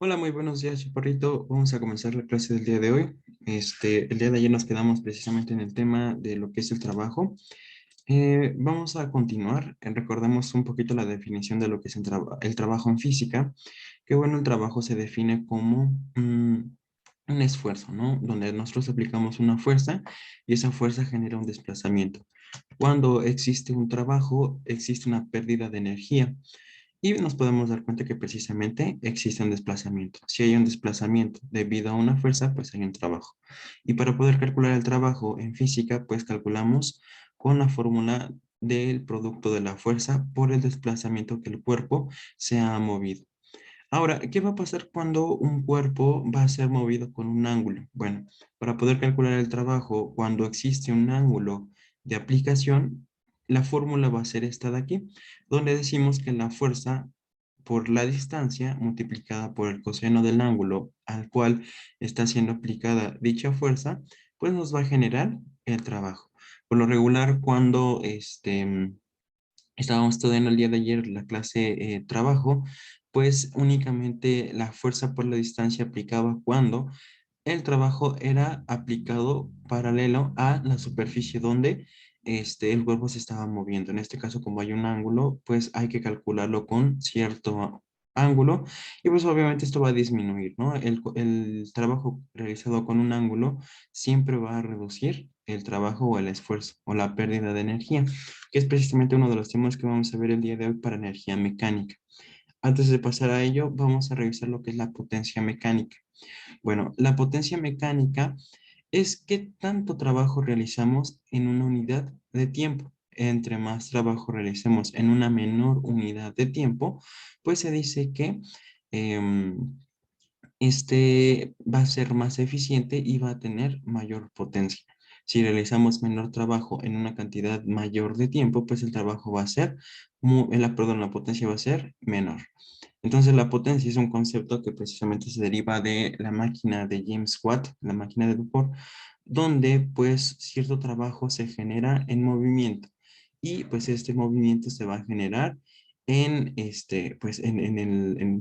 Hola, muy buenos días, Chaparrito. Vamos a comenzar la clase del día de hoy. El día de ayer nos quedamos precisamente en el tema de lo que es el trabajo. Vamos a continuar. Recordemos un poquito la definición de lo que es el trabajo en física. Que bueno, el trabajo se define como un esfuerzo, ¿no? Donde nosotros aplicamos una fuerza y esa fuerza genera un desplazamiento. Cuando existe un trabajo, existe una pérdida de energía. Y nos podemos dar cuenta que precisamente existe un desplazamiento. Si hay un desplazamiento debido a una fuerza, pues hay un trabajo. Y para poder calcular el trabajo en física, pues calculamos con la fórmula del producto de la fuerza por el desplazamiento que el cuerpo se ha movido. Ahora, ¿qué va a pasar cuando un cuerpo va a ser movido con un ángulo? Bueno, para poder calcular el trabajo, cuando existe un ángulo de aplicación, la fórmula va a ser esta de aquí, donde decimos que la fuerza por la distancia multiplicada por el coseno del ángulo al cual está siendo aplicada dicha fuerza, pues nos va a generar el trabajo. Por lo regular, cuando estábamos estudiando el día de ayer la clase trabajo, pues únicamente la fuerza por la distancia aplicaba cuando el trabajo era aplicado paralelo a la superficie donde el cuerpo se estaba moviendo. En este caso, como hay un ángulo, pues hay que calcularlo con cierto ángulo y pues obviamente esto va a disminuir, ¿no? El trabajo realizado con un ángulo siempre va a reducir el trabajo o el esfuerzo o la pérdida de energía, que es precisamente uno de los temas que vamos a ver el día de hoy para energía mecánica. Antes de pasar a ello, vamos a revisar lo que es la potencia mecánica. Bueno, la potencia mecánica es qué tanto trabajo realizamos en una unidad de tiempo. Entre más trabajo realicemos en una menor unidad de tiempo, pues se dice que em, este va a ser más eficiente y va a tener mayor potencia. Si realizamos menor trabajo en una cantidad mayor de tiempo, pues el trabajo va a ser, la potencia va a ser menor. Entonces la potencia es un concepto que precisamente se deriva de la máquina de James Watt, la máquina de vapor, donde pues cierto trabajo se genera en movimiento y pues este movimiento se va a generar en el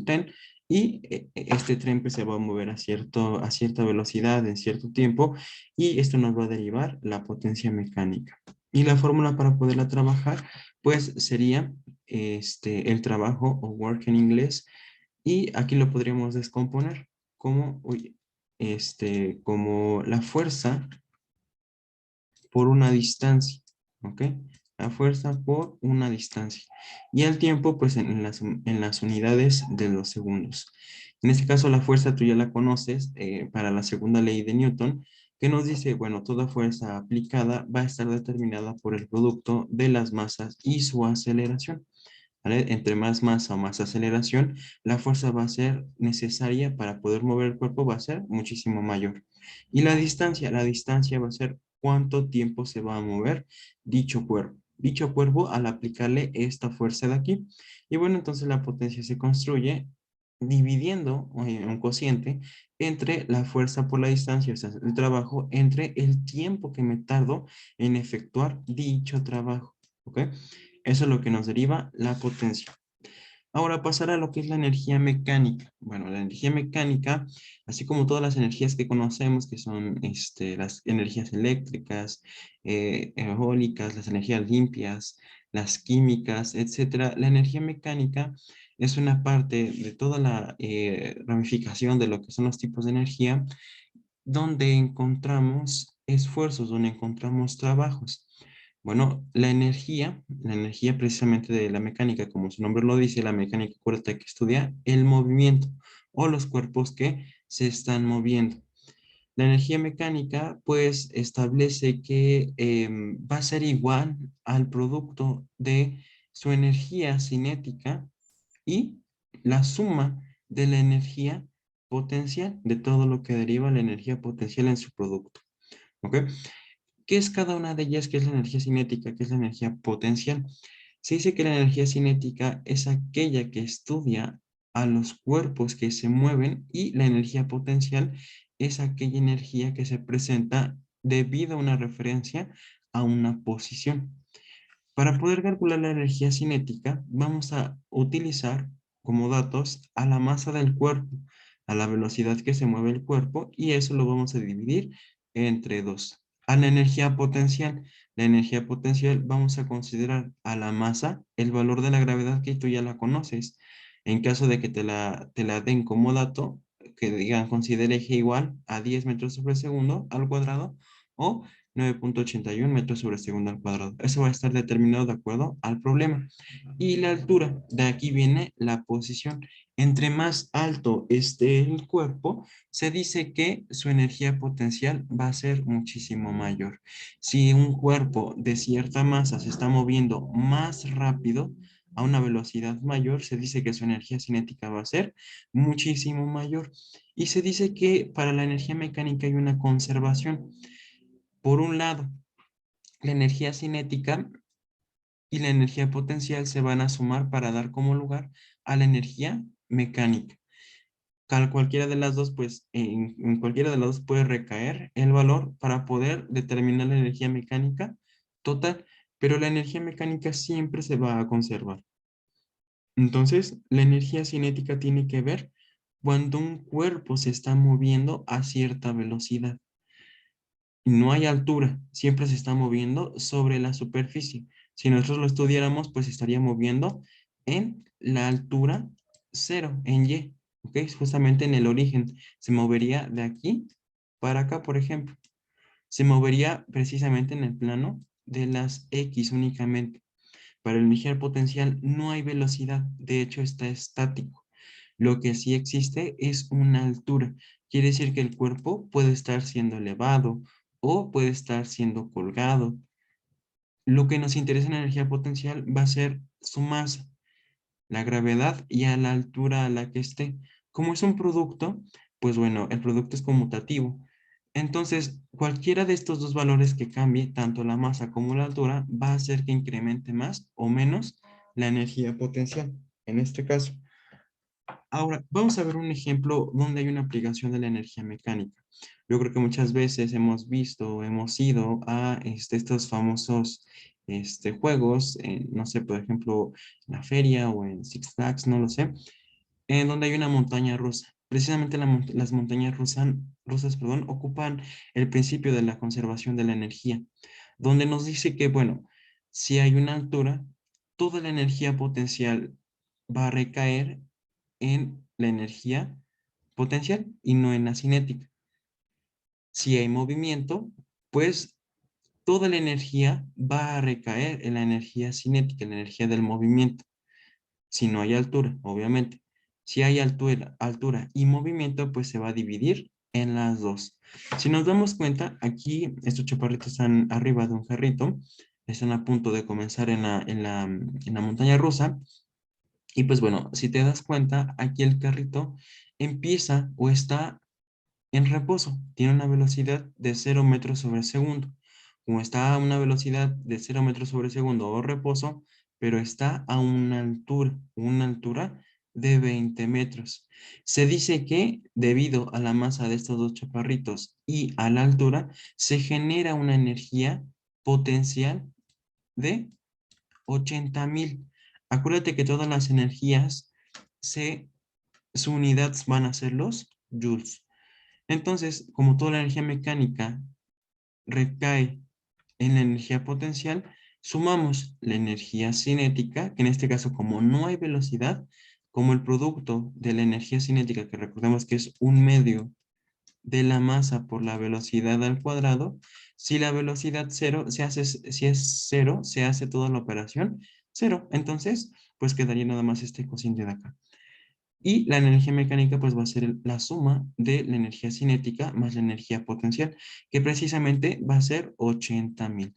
tren y este tren pues se va a mover a cierta velocidad en cierto tiempo y esto nos va a derivar la potencia mecánica. Y la fórmula para poderla trabajar pues sería el trabajo o work en inglés y aquí lo podríamos descomponer como, como la fuerza por una distancia, ¿ok? La fuerza por una distancia. Y el tiempo, pues en las unidades de los segundos. En este caso, la fuerza tú ya la conoces para la segunda ley de Newton, que nos dice, bueno, toda fuerza aplicada va a estar determinada por el producto de las masas y su aceleración. ¿Vale? Entre más masa o más aceleración, la fuerza va a ser necesaria para poder mover el cuerpo, va a ser muchísimo mayor. Y la distancia va a ser cuánto tiempo se va a mover dicho cuerpo. Dicho cuerpo al aplicarle esta fuerza de aquí. Y bueno, entonces la potencia se construye dividiendo un cociente entre la fuerza por la distancia, o sea, el trabajo, entre el tiempo que me tardo en efectuar dicho trabajo. ¿Ok? Eso es lo que nos deriva la potencia. Ahora pasar a lo que es la energía mecánica. Bueno, la energía mecánica, así como todas las energías que conocemos, que son las energías eléctricas, eólicas, las energías limpias, las químicas, etcétera, la energía mecánica es una parte de toda la ramificación de lo que son los tipos de energía, donde encontramos esfuerzos, donde encontramos trabajos. Bueno, la energía precisamente de la mecánica, como su nombre lo dice, la mecánica, acuérdate que estudia el movimiento o los cuerpos que se están moviendo. La energía mecánica, pues, establece que va a ser igual al producto de su energía cinética y la suma de la energía potencial, de todo lo que deriva la energía potencial en su producto. ¿Ok? ¿Qué es cada una de ellas? ¿Qué es la energía cinética? ¿Qué es la energía potencial? Se dice que la energía cinética es aquella que estudia a los cuerpos que se mueven y la energía potencial es aquella energía que se presenta debido a una referencia a una posición. Para poder calcular la energía cinética, vamos a utilizar como datos a la masa del cuerpo. a la velocidad que se mueve el cuerpo y eso lo vamos a dividir entre 2. A la energía potencial vamos a considerar a la masa el valor de la gravedad que tú ya la conoces. En caso de que te la den como dato, que digan considere G igual a 10 metros sobre segundo al cuadrado o 9,81 metros sobre segundo al cuadrado. Eso va a estar determinado de acuerdo al problema. Y la altura, de aquí viene la posición. Entre más alto esté el cuerpo, se dice que su energía potencial va a ser muchísimo mayor. Si un cuerpo de cierta masa se está moviendo más rápido, a una velocidad mayor, se dice que su energía cinética va a ser muchísimo mayor. Y se dice que para la energía mecánica hay una conservación. Por un lado, la energía cinética y la energía potencial se van a sumar para dar como lugar a la energía mecánica. Cualquiera de las dos, pues en cualquiera de las dos puede recaer el valor para poder determinar la energía mecánica total, pero la energía mecánica siempre se va a conservar. Entonces, la energía cinética tiene que ver cuando un cuerpo se está moviendo a cierta velocidad. No hay altura, siempre se está moviendo sobre la superficie. Si nosotros lo estudiáramos, pues estaría moviendo en la altura cero, en Y, ¿ok? Justamente en el origen. Se movería de aquí para acá, por ejemplo. Se movería precisamente en el plano de las X únicamente. Para el energía potencial no hay velocidad, de hecho está estático. Lo que sí existe es una altura. Quiere decir que el cuerpo puede estar siendo elevado o puede estar siendo colgado. Lo que nos interesa en la energía potencial va a ser su masa, la gravedad y a la altura a la que esté. Como es un producto, pues bueno, el producto es conmutativo. Entonces, cualquiera de estos dos valores que cambie, tanto la masa como la altura, va a hacer que incremente más o menos la energía potencial, en este caso. Ahora, vamos a ver un ejemplo donde hay una aplicación de la energía mecánica. Yo creo que muchas veces hemos visto, hemos ido a estos famosos juegos, no sé, por ejemplo, en la feria o en Six Flags, no lo sé, en donde hay una montaña rusa. Precisamente las montañas rusas, perdón, ocupan el principio de la conservación de la energía, donde nos dice que, bueno, si hay una altura, toda la energía potencial va a recaer en la energía potencial y no en la cinética. Si hay movimiento, pues toda la energía va a recaer en la energía cinética, en la energía del movimiento. Si no hay altura, obviamente. Si hay altura y movimiento, pues se va a dividir en las dos. Si nos damos cuenta, aquí estos chaparritos están arriba de un jarrito, están a punto de comenzar en la montaña rusa. Y pues bueno, si te das cuenta, aquí el carrito empieza o está en reposo. Tiene una velocidad de 0 metros sobre segundo. Como está a una velocidad de 0 metros sobre segundo o reposo, pero está a una altura de 20 metros. Se dice que debido a la masa de estos dos chaparritos y a la altura, se genera una energía potencial de 80,000. Acuérdate que todas las energías, su unidad van a ser los joules. Entonces, como toda la energía mecánica recae en la energía potencial, sumamos la energía cinética, que en este caso como no hay velocidad, como el producto de la energía cinética, que recordemos que es un medio de la masa por la velocidad al cuadrado, si la velocidad cero si es cero, se hace toda la operación cero. Entonces, pues quedaría nada más este cociente de acá. Y la energía mecánica pues va a ser la suma de la energía cinética más la energía potencial, que precisamente va a ser 80,000.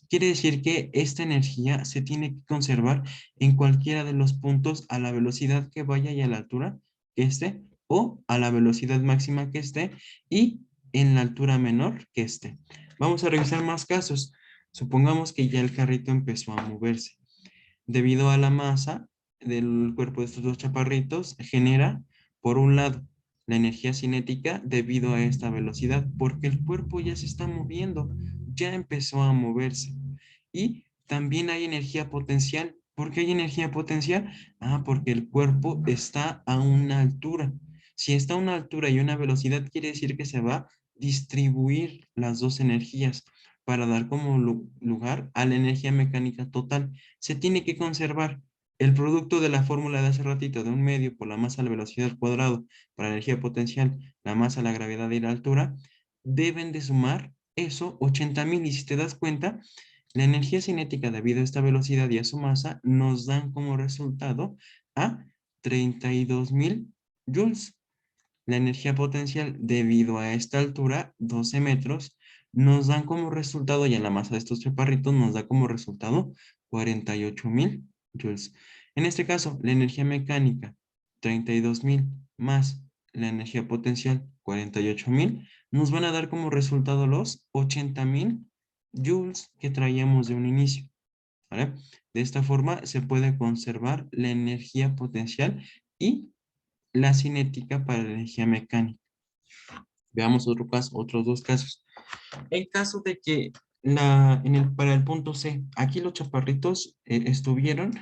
Quiere decir que esta energía se tiene que conservar en cualquiera de los puntos a la velocidad que vaya y a la altura que esté, o a la velocidad máxima que esté y en la altura menor que esté. Vamos a revisar más casos. Supongamos que ya el carrito empezó a moverse. Debido a la masa del cuerpo de estos dos chaparritos, genera, por un lado, la energía cinética debido a esta velocidad, porque el cuerpo ya se está moviendo, ya empezó a moverse. Y también hay energía potencial. ¿Por qué hay energía potencial? Porque el cuerpo está a una altura. Si está a una altura y una velocidad, quiere decir que se va a distribuir las dos energías para dar como lugar a la energía mecánica total. Se tiene que conservar el producto de la fórmula de hace ratito, de un medio por la masa a la velocidad al cuadrado, para la energía potencial, la masa, la gravedad y la altura, deben de sumar eso, 80.000. Y si te das cuenta, la energía cinética debido a esta velocidad y a su masa nos dan como resultado a 32.000 joules. La energía potencial debido a esta altura, 12 metros, nos dan como resultado, y a la masa de estos chaparritos nos da como resultado 48.000 joules. En este caso, la energía mecánica, 32.000 más la energía potencial, 48.000, nos van a dar como resultado los 80.000 joules que traíamos de un inicio. ¿Vale? De esta forma se puede conservar la energía potencial y la cinética para la energía mecánica. Veamos otro caso, otros dos casos. En caso de que para el punto C, aquí los chaparritos estuvieron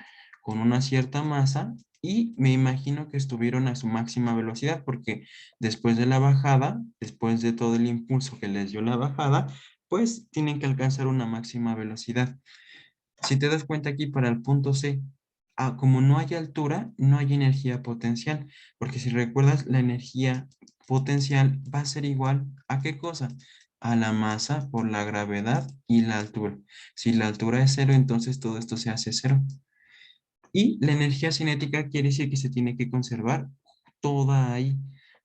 con una cierta masa y me imagino que estuvieron a su máxima velocidad porque después de la bajada, después de todo el impulso que les dio la bajada, pues tienen que alcanzar una máxima velocidad. Si te das cuenta aquí para el punto C, como no hay altura, no hay energía potencial, porque si recuerdas, la energía potencial va a ser igual ¿a qué cosa? A la masa por la gravedad y la altura. Si la altura es cero, entonces todo esto se hace cero. Y la energía cinética quiere decir que se tiene que conservar toda ahí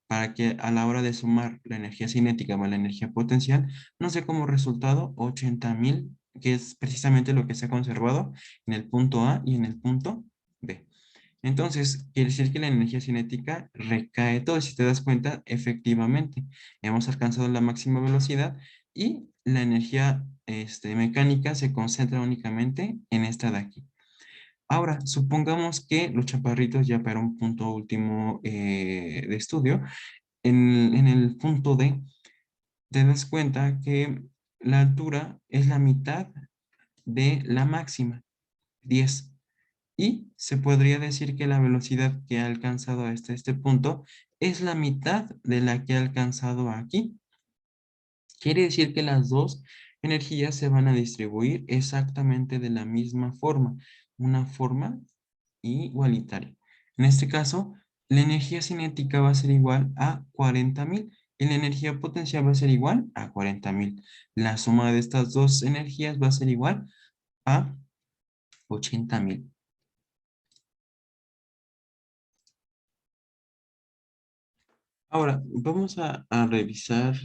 para que a la hora de sumar la energía cinética más la energía potencial nos dé como resultado 80.000, que es precisamente lo que se ha conservado en el punto A y en el punto B. Entonces, quiere decir que la energía cinética recae todo. Si te das cuenta, efectivamente, hemos alcanzado la máxima velocidad y la energía mecánica se concentra únicamente en esta de aquí. Ahora, supongamos que los chaparritos ya para un punto último de estudio, en el punto D, te das cuenta que la altura es la mitad de la máxima, 10. Y se podría decir que la velocidad que ha alcanzado hasta este punto es la mitad de la que ha alcanzado aquí. Quiere decir que las dos energías se van a distribuir exactamente de la misma forma, una forma igualitaria. En este caso, la energía cinética va a ser igual a 40.000 y la energía potencial va a ser igual a 40.000. La suma de estas dos energías va a ser igual a 80.000. Ahora, vamos a revisar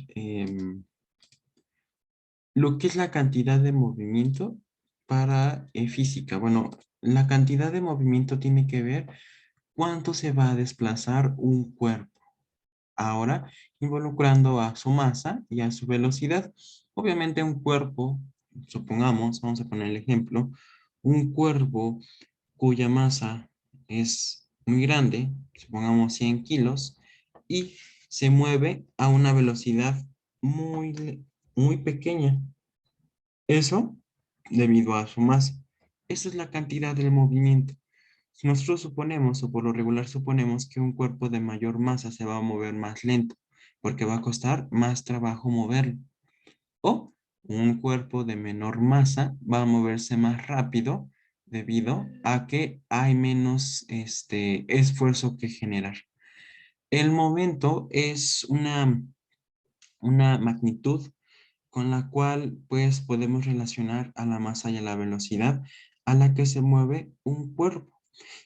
lo que es la cantidad de movimiento para física. Bueno, la cantidad de movimiento tiene que ver cuánto se va a desplazar un cuerpo. Ahora, involucrando a su masa y a su velocidad. Obviamente un cuerpo, supongamos, vamos a poner el ejemplo, un cuerpo cuya masa es muy grande, supongamos 100 kilos, y se mueve a una velocidad muy pequeña. Eso debido a su masa. Esa es la cantidad del movimiento. Si nosotros suponemos, o por lo regular suponemos, que un cuerpo de mayor masa se va a mover más lento, porque va a costar más trabajo moverlo. O un cuerpo de menor masa va a moverse más rápido debido a que hay menos esfuerzo que generar. El momento es una magnitud con la cual pues podemos relacionar a la masa y a la velocidad a la que se mueve un cuerpo.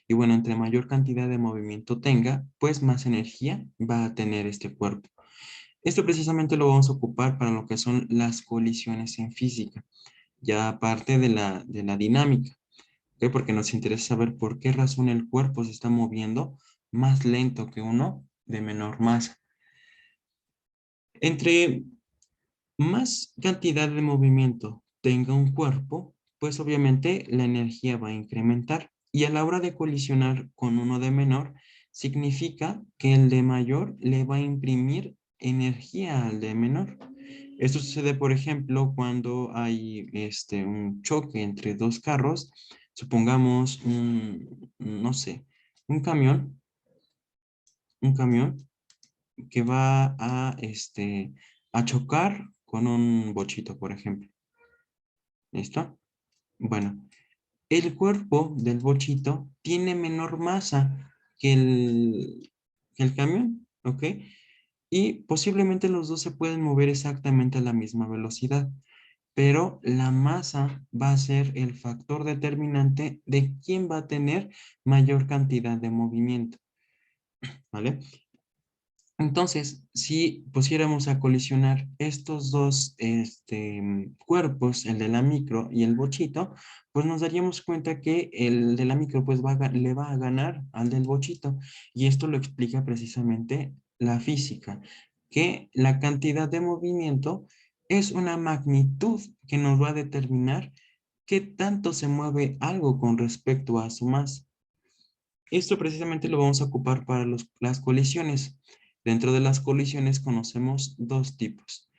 Y bueno, entre mayor cantidad de movimiento tenga, pues más energía va a tener este cuerpo. Esto precisamente lo vamos a ocupar para lo que son las colisiones en física, ya aparte de la dinámica, ¿ok? Porque nos interesa saber por qué razón el cuerpo se está moviendo más lento que uno de menor masa. Entre más cantidad de movimiento tenga un cuerpo, pues obviamente la energía va a incrementar. Y a la hora de colisionar con uno de menor, significa que el de mayor le va a imprimir energía al de menor. Esto sucede, por ejemplo, cuando hay un choque entre dos carros, supongamos no sé, un camión que va a chocar con un bochito, por ejemplo. ¿Listo? Bueno, el cuerpo del bochito tiene menor masa que el camión, ¿ok? Y posiblemente los dos se pueden mover exactamente a la misma velocidad, pero la masa va a ser el factor determinante de quién va a tener mayor cantidad de movimiento, ¿vale? Entonces, si pusiéramos a colisionar estos dos cuerpos, el de la micro y el bochito, pues nos daríamos cuenta que el de la micro pues le va a ganar al del bochito. Y esto lo explica precisamente la física, que la cantidad de movimiento es una magnitud que nos va a determinar qué tanto se mueve algo con respecto a su masa. Esto precisamente lo vamos a ocupar para las colisiones. Dentro de las colisiones conocemos dos tipos: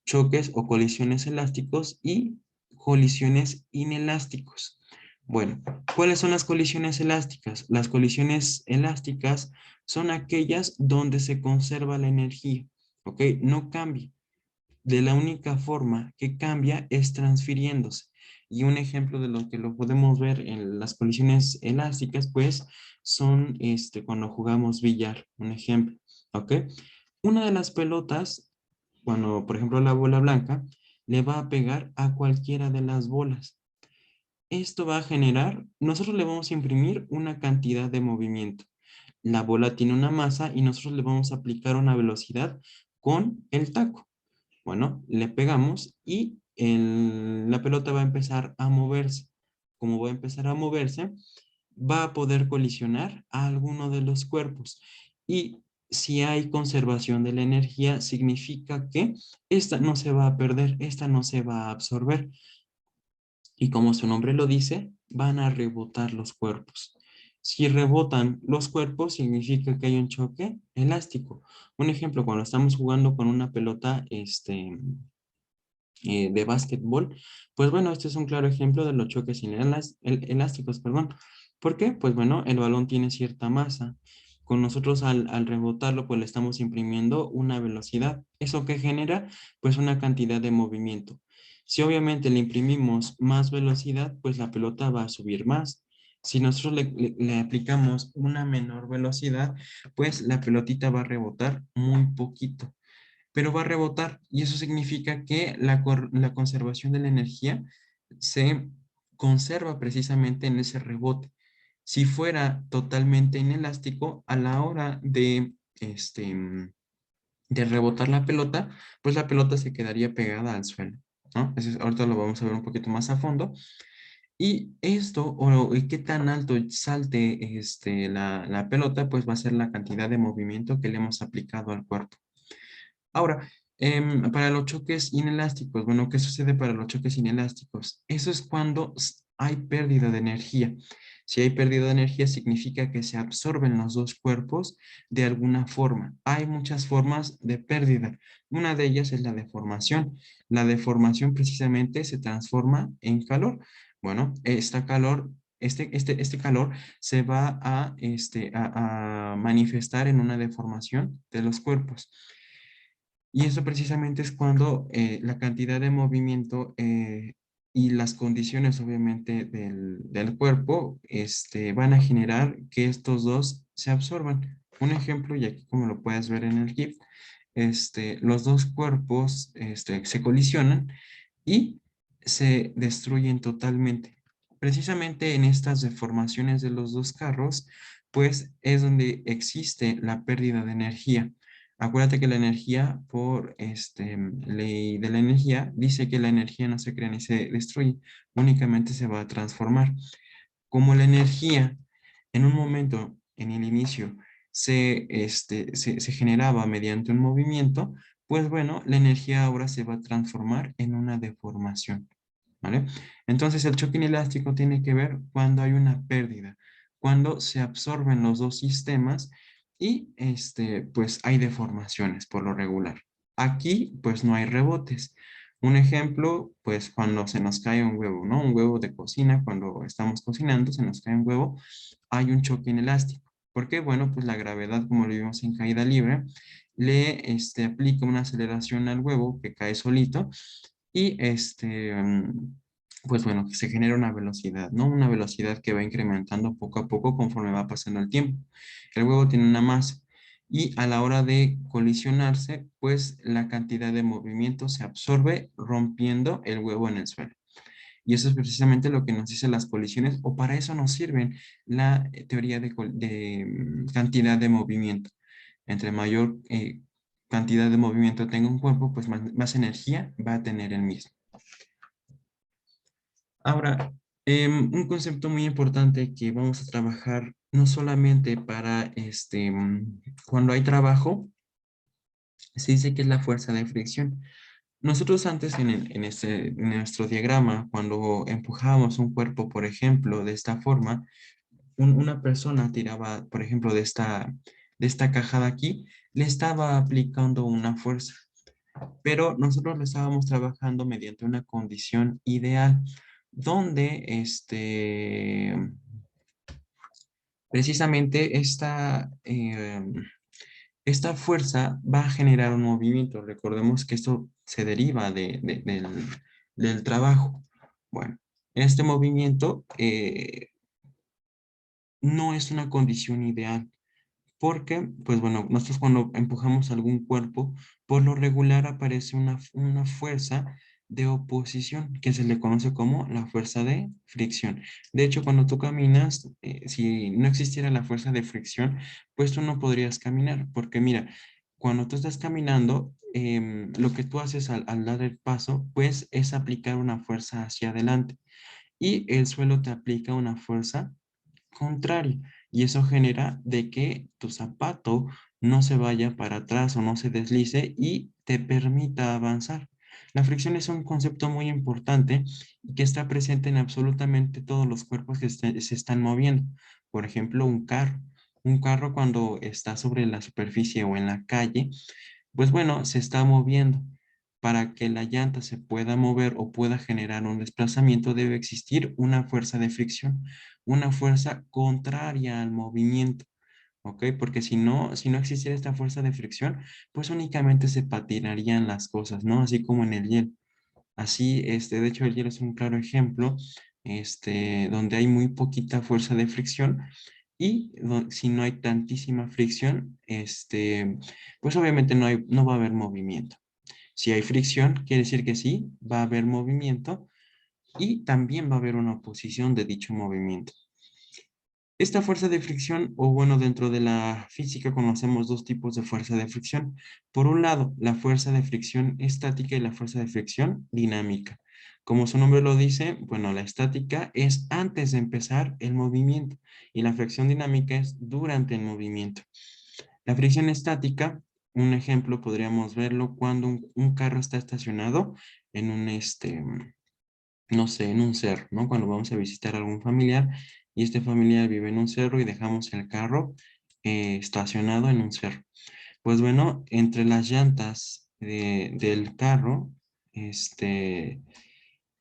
choques o colisiones elásticos y colisiones inelásticos. Bueno, ¿cuáles son las colisiones elásticas? Las colisiones elásticas son aquellas donde se conserva la energía, ¿ok? No cambia. De la única forma que cambia es transfiriéndose. Y un ejemplo de lo que lo podemos ver en las colisiones elásticas, pues, son cuando jugamos billar, un ejemplo, ¿ok? Una de las pelotas, cuando, por ejemplo, la bola blanca, le va a pegar a cualquiera de las bolas. Esto va a generar, nosotros le vamos a imprimir una cantidad de movimiento. La bola tiene una masa y nosotros le vamos a aplicar una velocidad con el taco. Bueno, le pegamos y la pelota va a empezar a moverse. Como va a empezar a moverse, va a poder colisionar a alguno de los cuerpos. Y si hay conservación de la energía, significa que esta no se va a perder, esta no se va a absorber. Y como su nombre lo dice, van a rebotar los cuerpos. Si rebotan los cuerpos, significa que hay un choque elástico. Un ejemplo, cuando estamos jugando con una pelota, de básquetbol, pues bueno, este es un claro ejemplo de los choques elásticos, perdón. ¿Por qué? Pues bueno, el balón tiene cierta masa. Con nosotros al rebotarlo, pues le estamos imprimiendo una velocidad. ¿Eso que genera? Pues una cantidad de movimiento. Si obviamente le imprimimos más velocidad, pues la pelota va a subir más. Si nosotros le aplicamos una menor velocidad, pues la pelotita va a rebotar muy poquito, pero va a rebotar y eso significa que la conservación de la energía se conserva precisamente en ese rebote. Si fuera totalmente inelástico, a la hora de rebotar la pelota, pues la pelota se quedaría pegada al suelo, ¿no? Ahorita lo vamos a ver un poquito más a fondo. Y esto, o qué tan alto salte la pelota, pues va a ser la cantidad de movimiento que le hemos aplicado al cuerpo. Ahora, para los choques inelásticos, bueno, ¿qué sucede para los choques inelásticos? Eso es cuando hay pérdida de energía. Si hay pérdida de energía, significa que se absorben los dos cuerpos de alguna forma. Hay muchas formas de pérdida. Una de ellas es la deformación. La deformación precisamente se transforma en calor. Bueno, este calor se va a manifestar en una deformación de los cuerpos. Y eso precisamente es cuando la cantidad de movimiento y las condiciones, obviamente, del cuerpo van a generar que estos dos se absorban. Un ejemplo, y aquí como lo puedes ver en el GIF, los dos cuerpos se colisionan y se destruyen totalmente. Precisamente en estas deformaciones de los dos carros, pues es donde existe la pérdida de energía. Acuérdate que la energía, por ley de la energía, dice que la energía no se crea ni se destruye, únicamente se va a transformar. Como la energía en un momento, en el inicio, se generaba mediante un movimiento, pues bueno, la energía ahora se va a transformar en una deformación, ¿vale? Entonces el choque inelástico tiene que ver cuando hay una pérdida, cuando se absorben los dos sistemas y pues hay deformaciones por lo regular. Aquí pues no hay rebotes. Un ejemplo, pues cuando se nos cae un huevo, ¿no? Un huevo de cocina, cuando estamos cocinando, se nos cae un huevo, hay un choque inelástico. ¿Por qué? Bueno, pues la gravedad, como lo vimos en caída libre, le aplica una aceleración al huevo que cae solito y pues bueno, se genera una velocidad, ¿no? Una velocidad que va incrementando poco a poco conforme va pasando el tiempo. El huevo tiene una masa y a la hora de colisionarse, pues la cantidad de movimiento se absorbe rompiendo el huevo en el suelo. Y eso es precisamente lo que nos dicen las colisiones, o para eso nos sirven la teoría de cantidad de movimiento. Entre mayor cantidad de movimiento tenga un cuerpo, pues más energía va a tener el mismo. Ahora, un concepto muy importante que vamos a trabajar no solamente para cuando hay trabajo, se dice que es la fuerza de fricción. Nosotros antes en nuestro diagrama, cuando empujábamos un cuerpo, por ejemplo, de esta forma, una persona tiraba, por ejemplo, de esta caja de aquí, le estaba aplicando una fuerza, pero nosotros lo estábamos trabajando mediante una condición ideal, donde precisamente esta fuerza va a generar un movimiento. Recordemos que esto se deriva del trabajo. Bueno, este movimiento no es una condición ideal porque, pues bueno, nosotros cuando empujamos algún cuerpo, por lo regular aparece una fuerza de oposición que se le conoce como la fuerza de fricción. De hecho, cuando tú caminas, si no existiera la fuerza de fricción, pues tú no podrías caminar, porque mira, cuando tú estás caminando, lo que tú haces al dar el paso, pues es aplicar una fuerza hacia adelante y el suelo te aplica una fuerza contraria y eso genera de que tu zapato no se vaya para atrás o no se deslice y te permita avanzar. La fricción es un concepto muy importante y que está presente en absolutamente todos los cuerpos que se están moviendo. Por ejemplo, un carro. Un carro cuando está sobre la superficie o en la calle, pues bueno, se está moviendo. Para que la llanta se pueda mover o pueda generar un desplazamiento, debe existir una fuerza de fricción, una fuerza contraria al movimiento, ¿ok? Porque si no existiera esta fuerza de fricción, pues únicamente se patinarían las cosas, ¿no? Así como en el hielo. Así, de hecho, el hielo es un claro ejemplo, donde hay muy poquita fuerza de fricción y si no hay tantísima fricción, pues obviamente no va a haber movimiento. Si hay fricción, quiere decir que sí, va a haber movimiento y también va a haber una oposición de dicho movimiento. Esta fuerza de fricción, o bueno, dentro de la física conocemos dos tipos de fuerza de fricción. Por un lado, la fuerza de fricción estática y la fuerza de fricción dinámica. Como su nombre lo dice, bueno, la estática es antes de empezar el movimiento y la fricción dinámica es durante el movimiento. La fricción estática, un ejemplo podríamos verlo cuando un carro está estacionado en no sé, en un cerro, ¿no? Cuando vamos a visitar a algún familiar y este familiar vive en un cerro y dejamos el carro estacionado en un cerro. Pues bueno, entre las llantas del carro,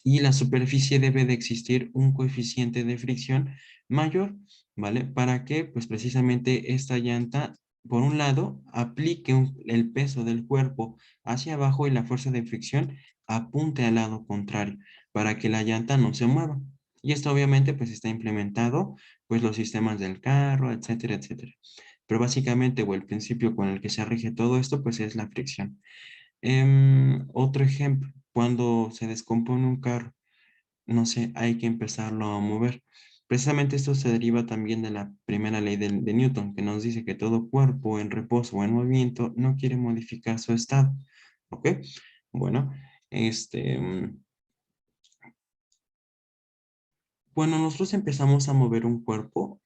y la superficie debe de existir un coeficiente de fricción mayor, ¿vale? Para que, pues precisamente esta llanta, por un lado, aplique el peso del cuerpo hacia abajo y la fuerza de fricción apunte al lado contrario, para que la llanta no se mueva. Y esto obviamente pues está implementado, pues los sistemas del carro, etcétera, etcétera. Pero básicamente, o el principio con el que se rige todo esto, pues es la fricción. Otro ejemplo, cuando se descompone un carro, no sé, hay que empezarlo a mover. Precisamente esto se deriva también de la primera ley de Newton, que nos dice que todo cuerpo en reposo o en movimiento no quiere modificar su estado. ¿Ok? Bueno, cuando nosotros empezamos a mover un cuerpo,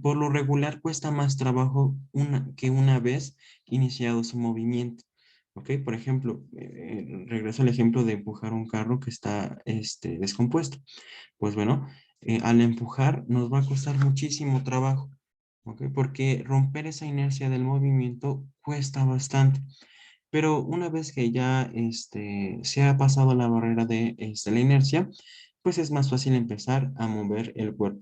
por lo regular cuesta más trabajo que una vez iniciado su movimiento. ¿Ok? Por ejemplo, regreso al ejemplo de empujar un carro que está descompuesto. Pues bueno, al empujar nos va a costar muchísimo trabajo. ¿Ok? Porque romper esa inercia del movimiento cuesta bastante. Pero una vez que ya se ha pasado la barrera de la inercia, pues es más fácil empezar a mover el cuerpo.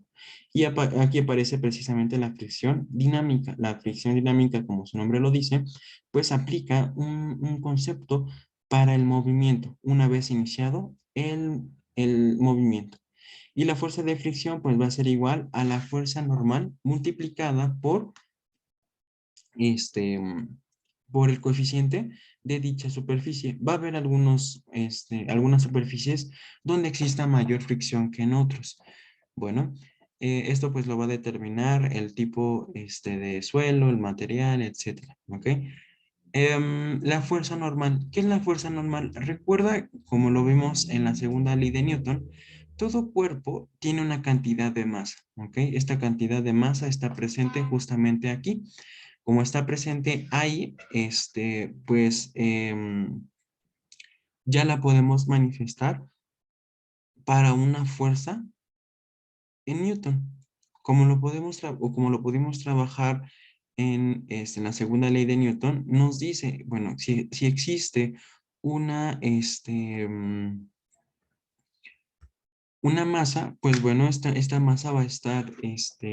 Y aquí aparece precisamente la fricción dinámica. La fricción dinámica, como su nombre lo dice, pues aplica un concepto para el movimiento, una vez iniciado el movimiento. Y la fuerza de fricción pues va a ser igual a la fuerza normal multiplicada este, por el coeficiente de dicha superficie. Va a haber algunas superficies donde exista mayor fricción que en otros. Bueno, esto pues lo va a determinar el tipo de suelo, el material, etcétera, ¿ok? La fuerza normal. ¿Qué es la fuerza normal? Recuerda, como lo vimos en la segunda ley de Newton, todo cuerpo tiene una cantidad de masa, ¿ok? Esta cantidad de masa está presente justamente aquí. Como está presente ahí, pues ya la podemos manifestar para una fuerza en Newton. Como lo pudimos trabajar en la segunda ley de Newton, nos dice, bueno, si existe una, una masa, pues bueno, esta masa va a estar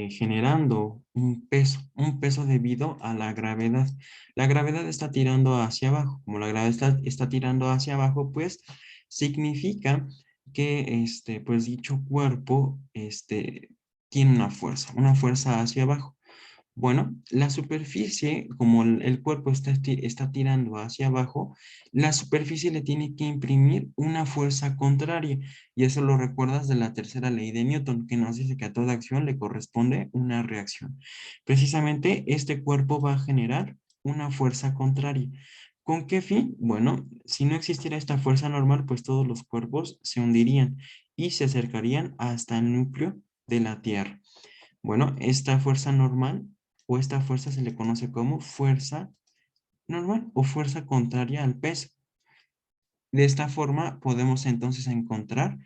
generando un peso debido a la gravedad. La gravedad está tirando hacia abajo. Como la gravedad está tirando hacia abajo, pues significa que pues dicho cuerpo tiene una fuerza hacia abajo. Bueno, la superficie, como el cuerpo está tirando hacia abajo, la superficie le tiene que imprimir una fuerza contraria. Y eso lo recuerdas de la tercera ley de Newton, que nos dice que a toda acción le corresponde una reacción. Precisamente este cuerpo va a generar una fuerza contraria. ¿Con qué fin? Bueno, si no existiera esta fuerza normal, pues todos los cuerpos se hundirían y se acercarían hasta el núcleo de la Tierra. Bueno, esta fuerza normal o esta fuerza se le conoce como fuerza normal o fuerza contraria al peso. De esta forma podemos entonces encontrar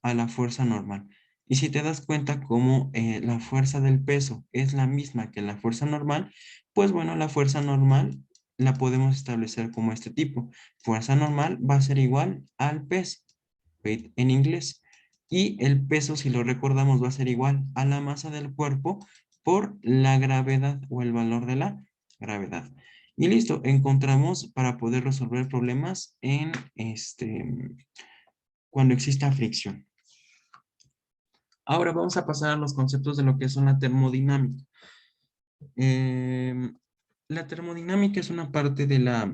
a la fuerza normal. Y si te das cuenta como la fuerza del peso es la misma que la fuerza normal, pues bueno, la fuerza normal la podemos establecer como este tipo. Fuerza normal va a ser igual al peso, weight en inglés. Y el peso, si lo recordamos, va a ser igual a la masa del cuerpo por la gravedad o el valor de la gravedad. Y listo, encontramos para poder resolver problemas cuando exista fricción. Ahora vamos a pasar a los conceptos de lo que son la termodinámica. Em, la termodinámica es una parte de la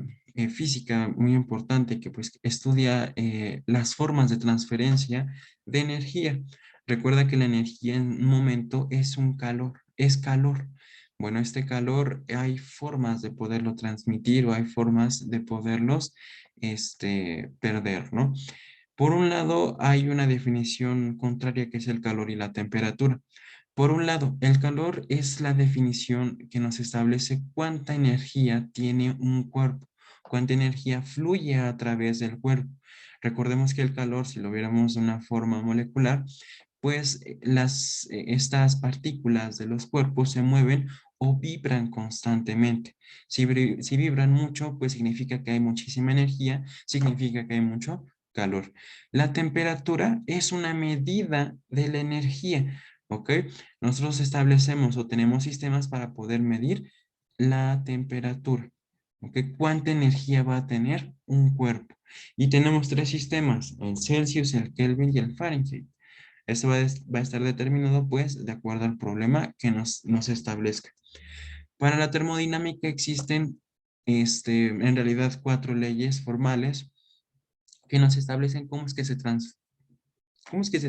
física muy importante que pues estudia las formas de transferencia de energía. Recuerda que la energía en un momento es un calor, es calor. Bueno, este calor hay formas de poderlo transmitir o hay formas de poderlos perder, ¿no? Por un lado, hay una definición contraria que es el calor y la temperatura. Por un lado, el calor es la definición que nos establece cuánta energía tiene un cuerpo, cuánta energía fluye a través del cuerpo. Recordemos que el calor, si lo viéramos de una forma molecular, pues estas partículas de los cuerpos se mueven o vibran constantemente. Si vibran mucho, pues significa que hay muchísima energía, significa que hay mucho calor. La temperatura es una medida de la energía, ¿ok? Nosotros establecemos o tenemos sistemas para poder medir la temperatura, ¿ok? ¿Cuánta energía va a tener un cuerpo? Y tenemos tres sistemas, el Celsius, el Kelvin y el Fahrenheit. Esto va a estar determinado, pues, de acuerdo al problema que nos establezca. Para la termodinámica existen, en realidad, cuatro leyes formales que nos establecen cómo es que se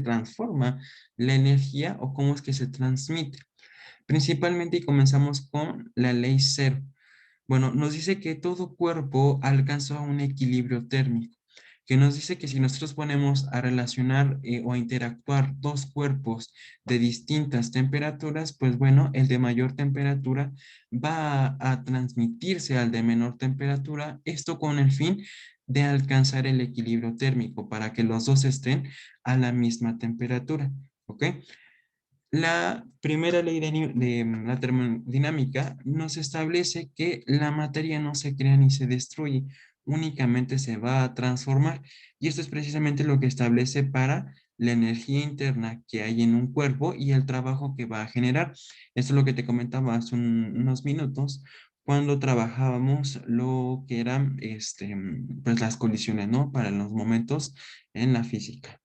transforma la energía o cómo es que se transmite. Principalmente, y comenzamos con la ley cero. Bueno, nos dice que todo cuerpo alcanza un equilibrio térmico, que nos dice que si nosotros ponemos a relacionar o a interactuar dos cuerpos de distintas temperaturas, pues bueno, el de mayor temperatura va a transmitirse al de menor temperatura, esto con el fin de alcanzar el equilibrio térmico para que los dos estén a la misma temperatura, ¿ok? La primera ley de la termodinámica nos establece que la materia no se crea ni se destruye, únicamente se va a transformar. Y esto es precisamente lo que establece para la energía interna que hay en un cuerpo y el trabajo que va a generar. Esto es lo que te comentaba hace unos minutos cuando trabajábamos lo que eran pues las colisiones, ¿no? Para los momentos en la física,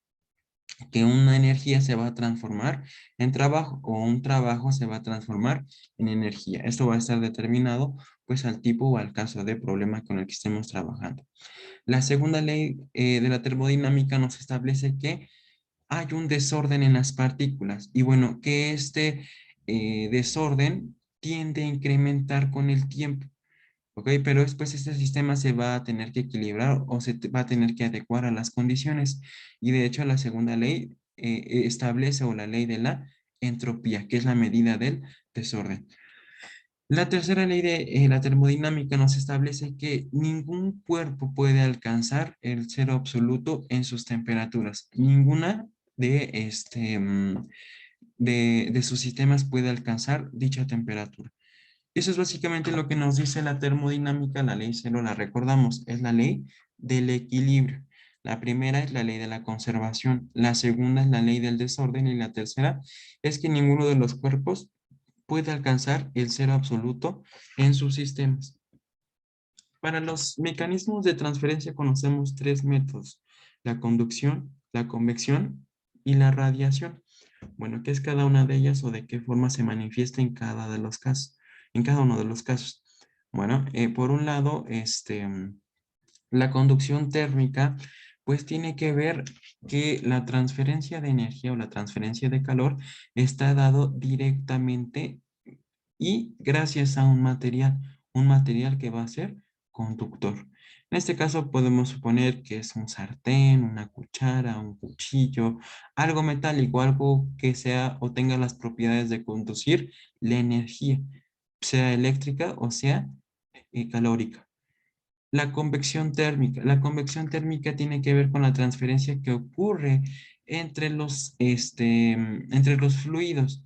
que una energía se va a transformar en trabajo o un trabajo se va a transformar en energía. Esto va a estar determinado pues al tipo o al caso de problema con el que estemos trabajando. La segunda ley de la termodinámica nos establece que hay un desorden en las partículas y bueno, que este desorden tiende a incrementar con el tiempo. ¿Ok? Pero después este sistema se va a tener que equilibrar o va a tener que adecuar a las condiciones. Y de hecho la segunda ley establece o la ley de la entropía, que es la medida del desorden. La tercera ley de la termodinámica nos establece que ningún cuerpo puede alcanzar el cero absoluto en sus temperaturas. Ninguna de sus sistemas puede alcanzar dicha temperatura. Eso es básicamente lo que nos dice la termodinámica, la ley cero, la recordamos, es la ley del equilibrio. La primera es la ley de la conservación, la segunda es la ley del desorden y la tercera es que ninguno de los cuerpos puede alcanzar el cero absoluto en sus sistemas. Para los mecanismos de transferencia conocemos tres métodos: la conducción, la convección y la radiación. Bueno, ¿qué es cada una de ellas o de qué forma se manifiesta en cada de los casos? En cada uno de los casos. Bueno, por un lado, la conducción térmica, pues tiene que ver que la transferencia de energía o la transferencia de calor está dado directamente y gracias a un material que va a ser conductor. En este caso podemos suponer que es un sartén, una cuchara, un cuchillo, algo metálico, algo que sea o tenga las propiedades de conducir la energía, sea eléctrica o sea calórica. La convección térmica. La convección térmica tiene que ver con la transferencia que ocurre entre los fluidos.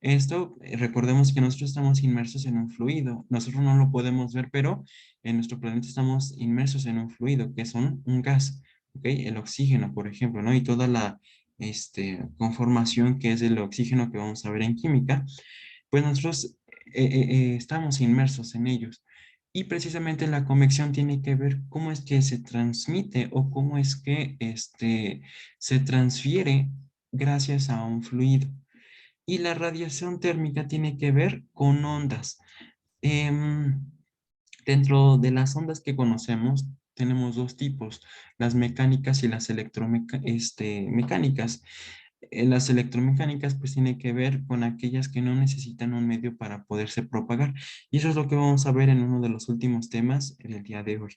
Esto, recordemos que nosotros estamos inmersos en un fluido. Nosotros no lo podemos ver, pero en nuestro planeta estamos inmersos en un fluido, que es un gas, ¿ok? El oxígeno, por ejemplo, ¿no? Y toda la conformación que es el oxígeno que vamos a ver en química, pues nosotros estamos inmersos en ellos. Y precisamente la convección tiene que ver cómo es que se transmite o cómo es que se transfiere gracias a un fluido. Y la radiación térmica tiene que ver con ondas. Em, Dentro de las ondas que conocemos, tenemos dos tipos: las mecánicas y las mecánicas. Las electromecánicas pues tienen que ver con aquellas que no necesitan un medio para poderse propagar. Y eso es lo que vamos a ver en uno de los últimos temas en el día de hoy.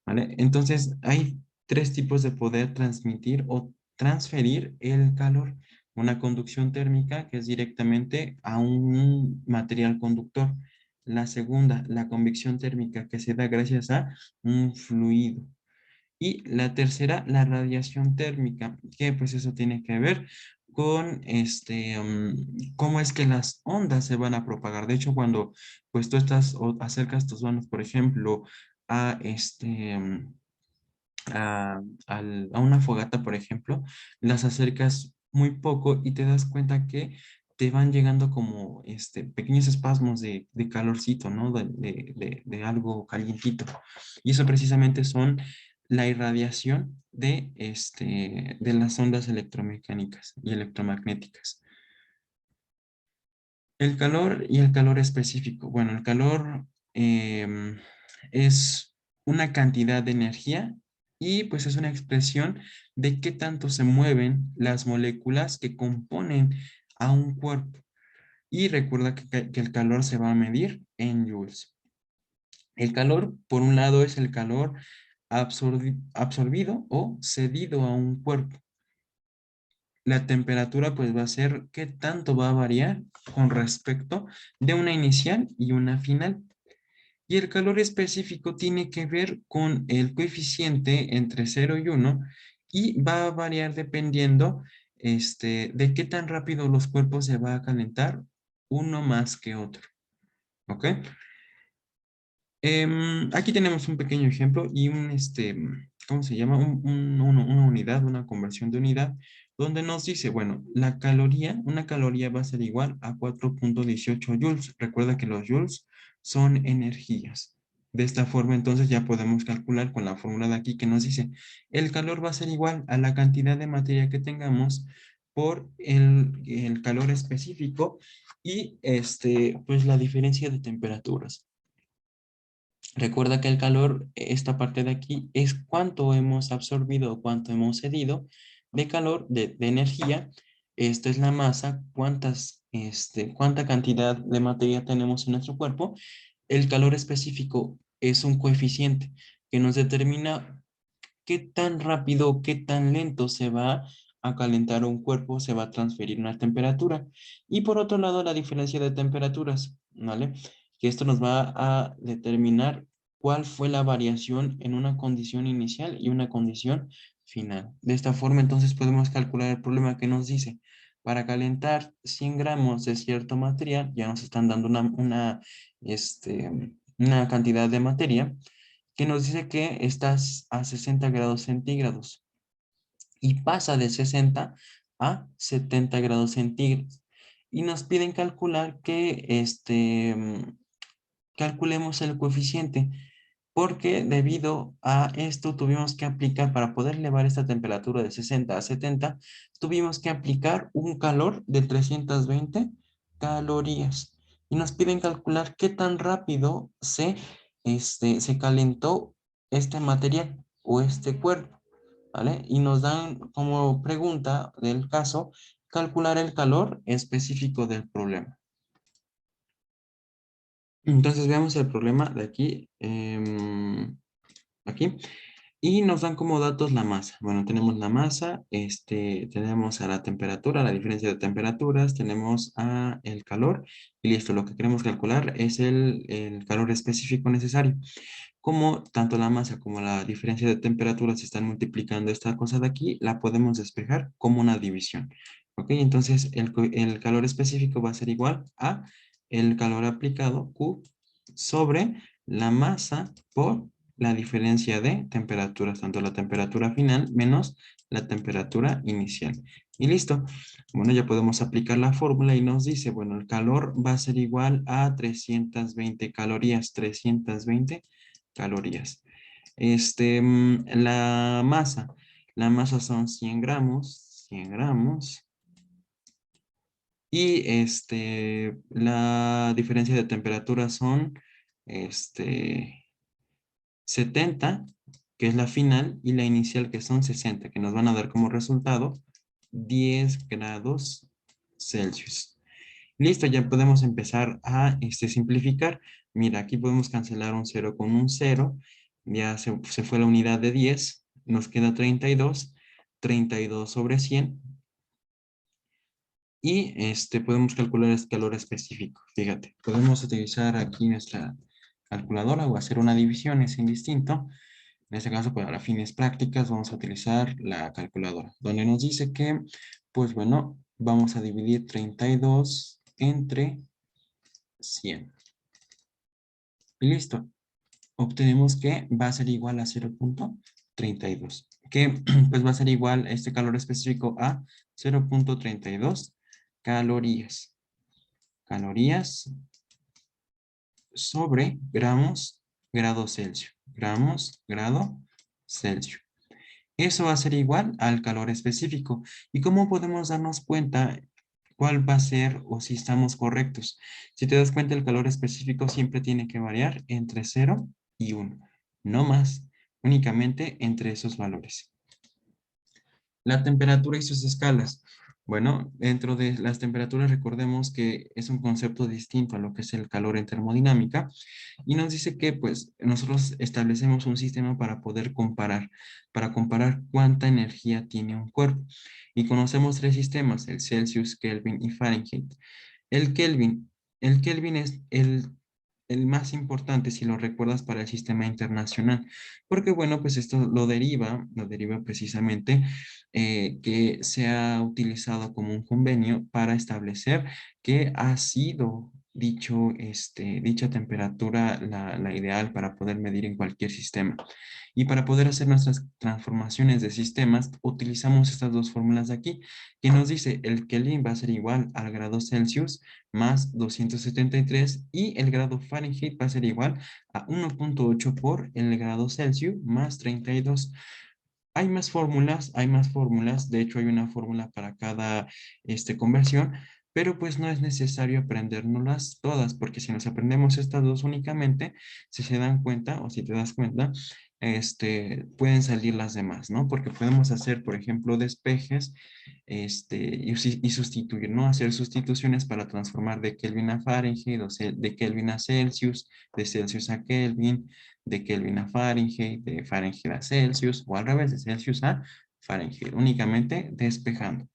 ¿Vale? Entonces, hay tres tipos de poder transmitir o transferir el calor. Una conducción térmica, que es directamente a un material conductor. La segunda, la convección térmica, que se da gracias a un fluido. Y la tercera, la radiación térmica, que pues eso tiene que ver con cómo es que las ondas se van a propagar. De hecho, cuando pues tú estás o acercas tus manos, por ejemplo, a a una fogata, por ejemplo, las acercas muy poco y te das cuenta que te van llegando como pequeños espasmos de calorcito, ¿no? De algo calientito. Y eso precisamente son la irradiación de las ondas electromecánicas y electromagnéticas. El calor y el calor específico. Bueno, el calor es una cantidad de energía y pues es una expresión de qué tanto se mueven las moléculas que componen a un cuerpo. Y recuerda que el calor se va a medir en joules. El calor, por un lado, es el calor absorbido o cedido a un cuerpo. La temperatura pues va a ser qué tanto va a variar con respecto de una inicial y una final. Y el calor específico tiene que ver con el coeficiente entre 0 y 1 y va a variar dependiendo de qué tan rápido los cuerpos se va a calentar uno más que otro. ¿Ok? Aquí tenemos un pequeño ejemplo y ¿cómo se llama? Una unidad, una conversión de unidad, donde nos dice, bueno, la caloría, una caloría va a ser igual a 4,18 joules. Recuerda que los joules son energías. De esta forma, entonces, ya podemos calcular con la fórmula de aquí que nos dice, el calor va a ser igual a la cantidad de materia que tengamos por el calor específico y pues la diferencia de temperaturas. Recuerda que el calor, esta parte de aquí, es cuánto hemos absorbido o cuánto hemos cedido de calor, de energía. Esta es la masa, cuánta cantidad de materia tenemos en nuestro cuerpo. El calor específico es un coeficiente que nos determina qué tan rápido o qué tan lento se va a calentar un cuerpo, se va a transferir una temperatura. Y por otro lado, la diferencia de temperaturas, ¿vale? Que esto nos va a determinar cuál fue la variación en una condición inicial y una condición final. De esta forma, entonces, podemos calcular el problema que nos dice. Para calentar 100 gramos de cierto material, ya nos están dando una cantidad de materia que nos dice que estás a 60 grados centígrados y pasa de 60 a 70 grados centígrados. Y nos piden calcular calculemos el coeficiente, porque debido a esto tuvimos que aplicar, para poder elevar esta temperatura de 60 a 70, tuvimos que aplicar un calor de 320 calorías. Y nos piden calcular qué tan rápido se calentó este material o este cuerpo, ¿vale? Y nos dan como pregunta del caso, calcular el calor específico del problema. Entonces veamos el problema de aquí, aquí, y nos dan como datos la masa. Bueno, tenemos la masa, tenemos a la temperatura, la diferencia de temperaturas, tenemos a el calor, y listo, lo que queremos calcular es el calor específico necesario. Como tanto la masa como la diferencia de temperaturas se están multiplicando esta cosa de aquí, la podemos despejar como una división. ¿Ok? Entonces el calor específico va a ser igual a el calor aplicado Q sobre la masa por la diferencia de temperaturas, tanto la temperatura final menos la temperatura inicial. Y listo. Bueno, ya podemos aplicar la fórmula y nos dice, bueno, el calor va a ser igual a 320 calorías, 320 calorías. La masa son 100 gramos, 100 gramos. Y la diferencia de temperatura son este, 70, que es la final, y la inicial, que son 60, que nos van a dar como resultado 10 grados Celsius. Listo, ya podemos empezar a simplificar. Mira, aquí podemos cancelar un 0 con un 0. Ya se fue la unidad de 10. Nos queda 32. 32 sobre 100. Y podemos calcular el calor específico. Fíjate, podemos utilizar aquí nuestra calculadora o hacer una división, es indistinto. En este caso, para fines prácticas, vamos a utilizar la calculadora, donde nos dice que, pues bueno, vamos a dividir 32 entre 100. Y listo. Obtenemos que va a ser igual a 0,32. Que pues va a ser igual este calor específico a 0,32 calorías. Calorías sobre gramos, grado Celsius. Gramos, grado Celsius. Eso va a ser igual al calor específico. ¿Y cómo podemos darnos cuenta cuál va a ser o si estamos correctos? Si te das cuenta, el calor específico siempre tiene que variar entre 0 y 1. No más, únicamente entre esos valores. La temperatura y sus escalas. Bueno, dentro de las temperaturas recordemos que es un concepto distinto a lo que es el calor en termodinámica y nos dice que pues nosotros establecemos un sistema para comparar cuánta energía tiene un cuerpo. Y conocemos tres sistemas, el Celsius, Kelvin y Fahrenheit. El Kelvin, el Kelvin es el más importante, si lo recuerdas, para el sistema internacional, porque bueno, pues esto lo deriva precisamente que se ha utilizado como un convenio para establecer que ha sido dicha temperatura la ideal para poder medir en cualquier sistema. Y para poder hacer nuestras transformaciones de sistemas, utilizamos estas dos fórmulas de aquí, que nos dice el Kelvin va a ser igual al grado Celsius más 273 y el grado Fahrenheit va a ser igual a 1.8 por el grado Celsius más 32. Hay más fórmulas, de hecho hay una fórmula para cada conversión, pero pues no es necesario aprendérnoslas todas, porque si nos aprendemos estas dos únicamente, si se dan cuenta o si te das cuenta, pueden salir las demás, ¿no? Porque podemos hacer, por ejemplo, despejes, y sustituir, ¿no? Hacer sustituciones para transformar de Kelvin a Fahrenheit, de Kelvin a Celsius, de Celsius a Kelvin, de Kelvin a Fahrenheit, de Fahrenheit a Celsius, o al revés, de Celsius a Fahrenheit, únicamente despejando.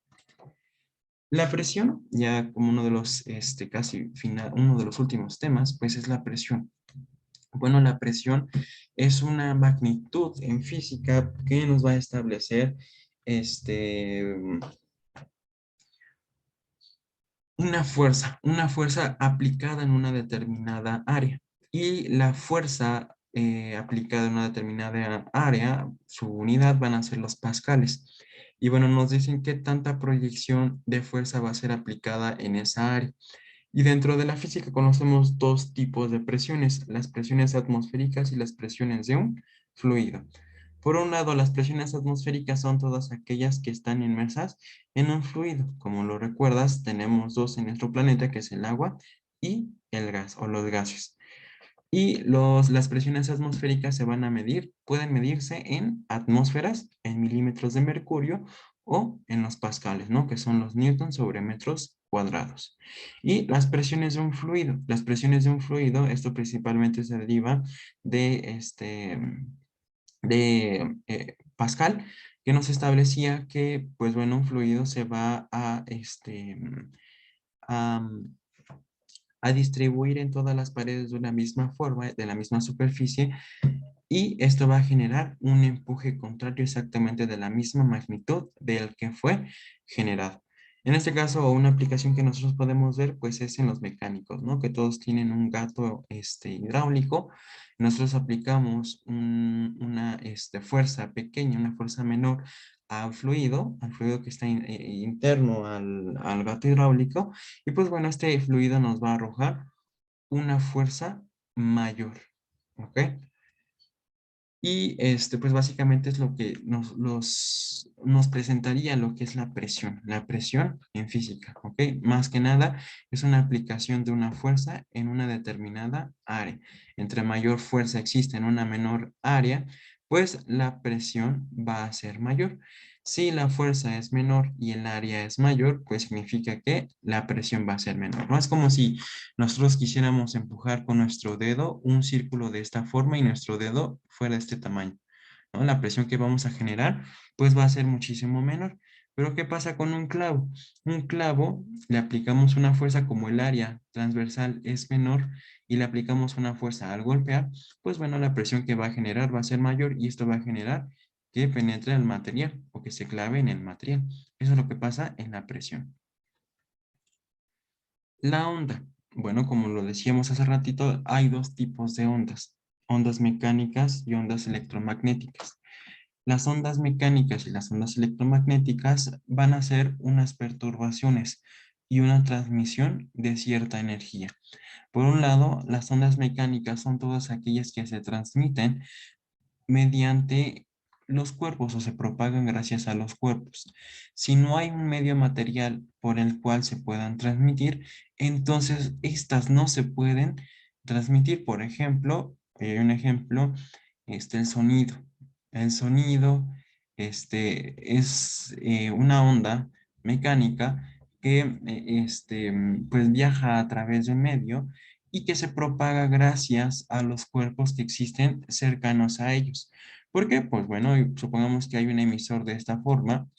La presión, ya como uno de los, casi final, uno de los últimos temas, pues es la presión. Bueno, la presión es una magnitud en física que nos va a establecer, este, una fuerza aplicada en una determinada área. Y la fuerza aplicada en una determinada área, su unidad van a ser los pascales. Y bueno, nos dicen qué tanta proyección de fuerza va a ser aplicada en esa área. Y dentro de la física conocemos dos tipos de presiones, las presiones atmosféricas y las presiones de un fluido. Por un lado, las presiones atmosféricas son todas aquellas que están inmersas en un fluido. Como lo recuerdas, tenemos dos en nuestro planeta, que es el agua y el gas o los gases. Y las presiones atmosféricas se van a medir, pueden medirse en atmósferas, en milímetros de mercurio o en los pascales, ¿no? Que son los newtons sobre metros cuadrados. Y las presiones de un fluido. Las presiones de un fluido, esto principalmente se deriva de Pascal, que nos establecía que, pues bueno, un fluido se va a, a distribuir en todas las paredes de una misma forma, de la misma superficie, y esto va a generar un empuje contrario exactamente de la misma magnitud del que fue generado. En este caso, una aplicación que nosotros podemos ver, pues es en los mecánicos, ¿no? Que todos tienen un gato hidráulico. Nosotros aplicamos una fuerza pequeña, una fuerza menor al fluido que está interno al gato hidráulico. Y pues bueno, este fluido nos va a arrojar una fuerza mayor, ¿ok? Y pues básicamente es lo que nos presentaría lo que es la presión en física, ¿ok? Más que nada es una aplicación de una fuerza en una determinada área. Entre mayor fuerza existe en una menor área, pues la presión va a ser mayor. Si la fuerza es menor y el área es mayor, pues significa que la presión va a ser menor, ¿no? Es como si nosotros quisiéramos empujar con nuestro dedo un círculo de esta forma y nuestro dedo fuera de este tamaño, ¿no? La presión que vamos a generar pues va a ser muchísimo menor. Pero ¿qué pasa con un clavo? Un clavo le aplicamos una fuerza como el área transversal es menor y le aplicamos una fuerza al golpear, pues bueno, la presión que va a generar va a ser mayor y esto va a generar que penetre el material o que se clave en el material. Eso es lo que pasa en la presión. La onda. Bueno, como lo decíamos hace ratito, hay dos tipos de ondas, ondas mecánicas y ondas electromagnéticas. Las ondas mecánicas y las ondas electromagnéticas van a ser unas perturbaciones y una transmisión de cierta energía. Por un lado, las ondas mecánicas son todas aquellas que se transmiten mediante los cuerpos o se propagan gracias a los cuerpos. Si no hay un medio material por el cual se puedan transmitir, entonces estas no se pueden transmitir. Por ejemplo, un ejemplo, el sonido. El sonido es una onda mecánica que pues viaja a través de un medio y que se propaga gracias a los cuerpos que existen cercanos a ellos. ¿Por qué? Pues bueno, supongamos que hay un emisor de esta forma.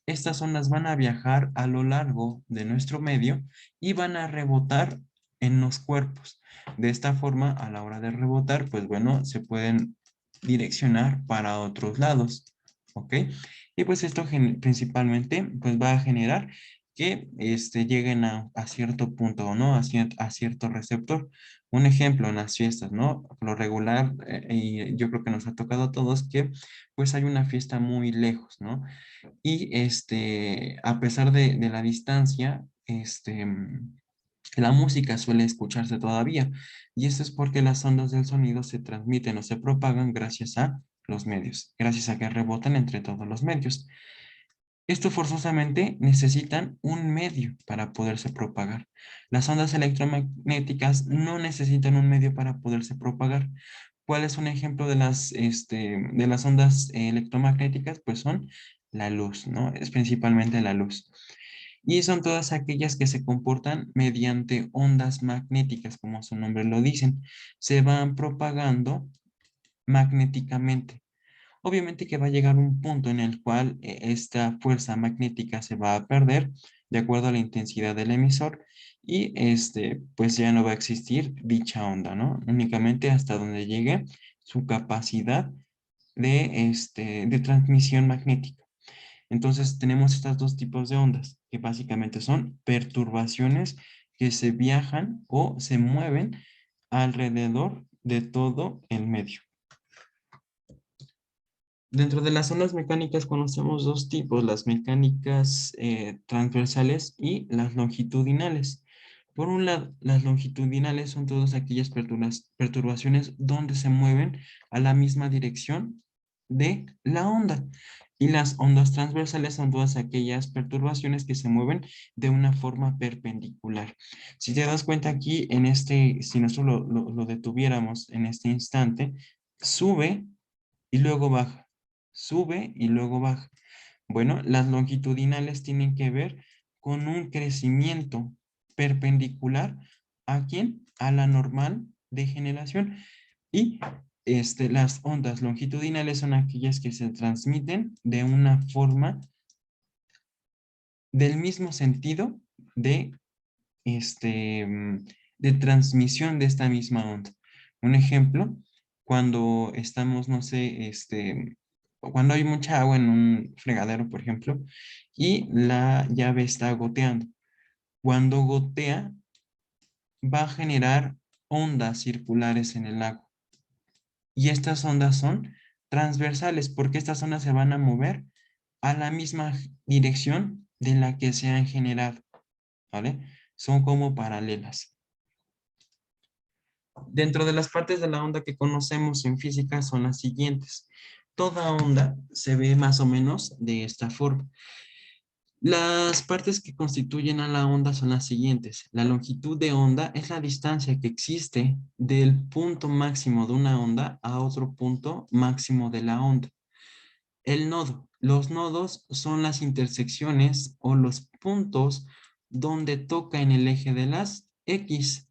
Estas ondas van a viajar a lo largo de nuestro medio y van a rebotar en los cuerpos. De esta forma, a la hora de rebotar, pues bueno, se pueden direccionar para otros lados. ¿Ok? Y pues esto principalmente pues va a generar que lleguen a cierto punto, ¿no? A cierto receptor. Un ejemplo en las fiestas, ¿no? Por lo regular, y yo creo que nos ha tocado a todos que pues hay una fiesta muy lejos, ¿no? Y a pesar de la distancia, la música suele escucharse todavía. Y esto es porque las ondas del sonido se transmiten o se propagan gracias a los medios, gracias a que rebotan entre todos los medios. Esto forzosamente necesitan un medio para poderse propagar. Las ondas electromagnéticas no necesitan un medio para poderse propagar. ¿Cuál es un ejemplo de las ondas electromagnéticas? Pues son la luz, ¿no? Es principalmente la luz. Y son todas aquellas que se comportan mediante ondas magnéticas, como su nombre lo dicen. Se van propagando magnéticamente. Obviamente que va a llegar un punto en el cual esta fuerza magnética se va a perder de acuerdo a la intensidad del emisor y pues ya no va a existir dicha onda, ¿no? Únicamente hasta donde llegue su capacidad de transmisión magnética. Entonces tenemos estos dos tipos de ondas, que básicamente son perturbaciones que se viajan o se mueven alrededor de todo el medio. Dentro de las ondas mecánicas conocemos dos tipos, las mecánicas transversales y las longitudinales. Por un lado, las longitudinales son todas aquellas perturbaciones donde se mueven a la misma dirección de la onda. Y las ondas transversales son todas aquellas perturbaciones que se mueven de una forma perpendicular. Si te das cuenta aquí, si nosotros lo detuviéramos en este instante, sube y luego baja, sube y luego baja. Bueno, las longitudinales tienen que ver con un crecimiento perpendicular ¿a quién? A la normal de generación. Y las ondas longitudinales son aquellas que se transmiten de una forma del mismo sentido de, de transmisión de esta misma onda. Un ejemplo, cuando estamos, no sé, cuando hay mucha agua en un fregadero, por ejemplo, y la llave está goteando. Cuando gotea, va a generar ondas circulares en el agua. Y estas ondas son transversales porque estas ondas se van a mover a la misma dirección de la que se han generado, ¿vale? Son como paralelas. Dentro de las partes de la onda que conocemos en física son las siguientes. Toda onda se ve más o menos de esta forma. Las partes que constituyen a la onda son las siguientes. La longitud de onda es la distancia que existe del punto máximo de una onda a otro punto máximo de la onda. El nodo. Los nodos son las intersecciones o los puntos donde toca en el eje de las X.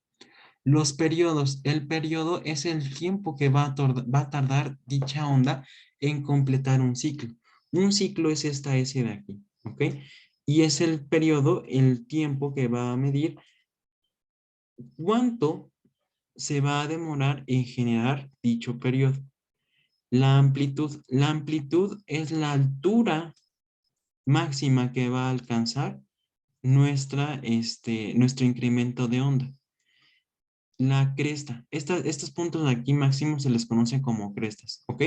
Los periodos. El periodo es el tiempo que va a tardar dicha onda en completar un ciclo. Un ciclo es esta S de aquí, ¿ok? Y es el periodo, el tiempo que va a medir cuánto se va a demorar en generar dicho periodo. La amplitud. La amplitud es la altura máxima que va a alcanzar nuestro incremento de onda. La cresta. Estos puntos aquí máximos se les conocen como crestas, ¿ok?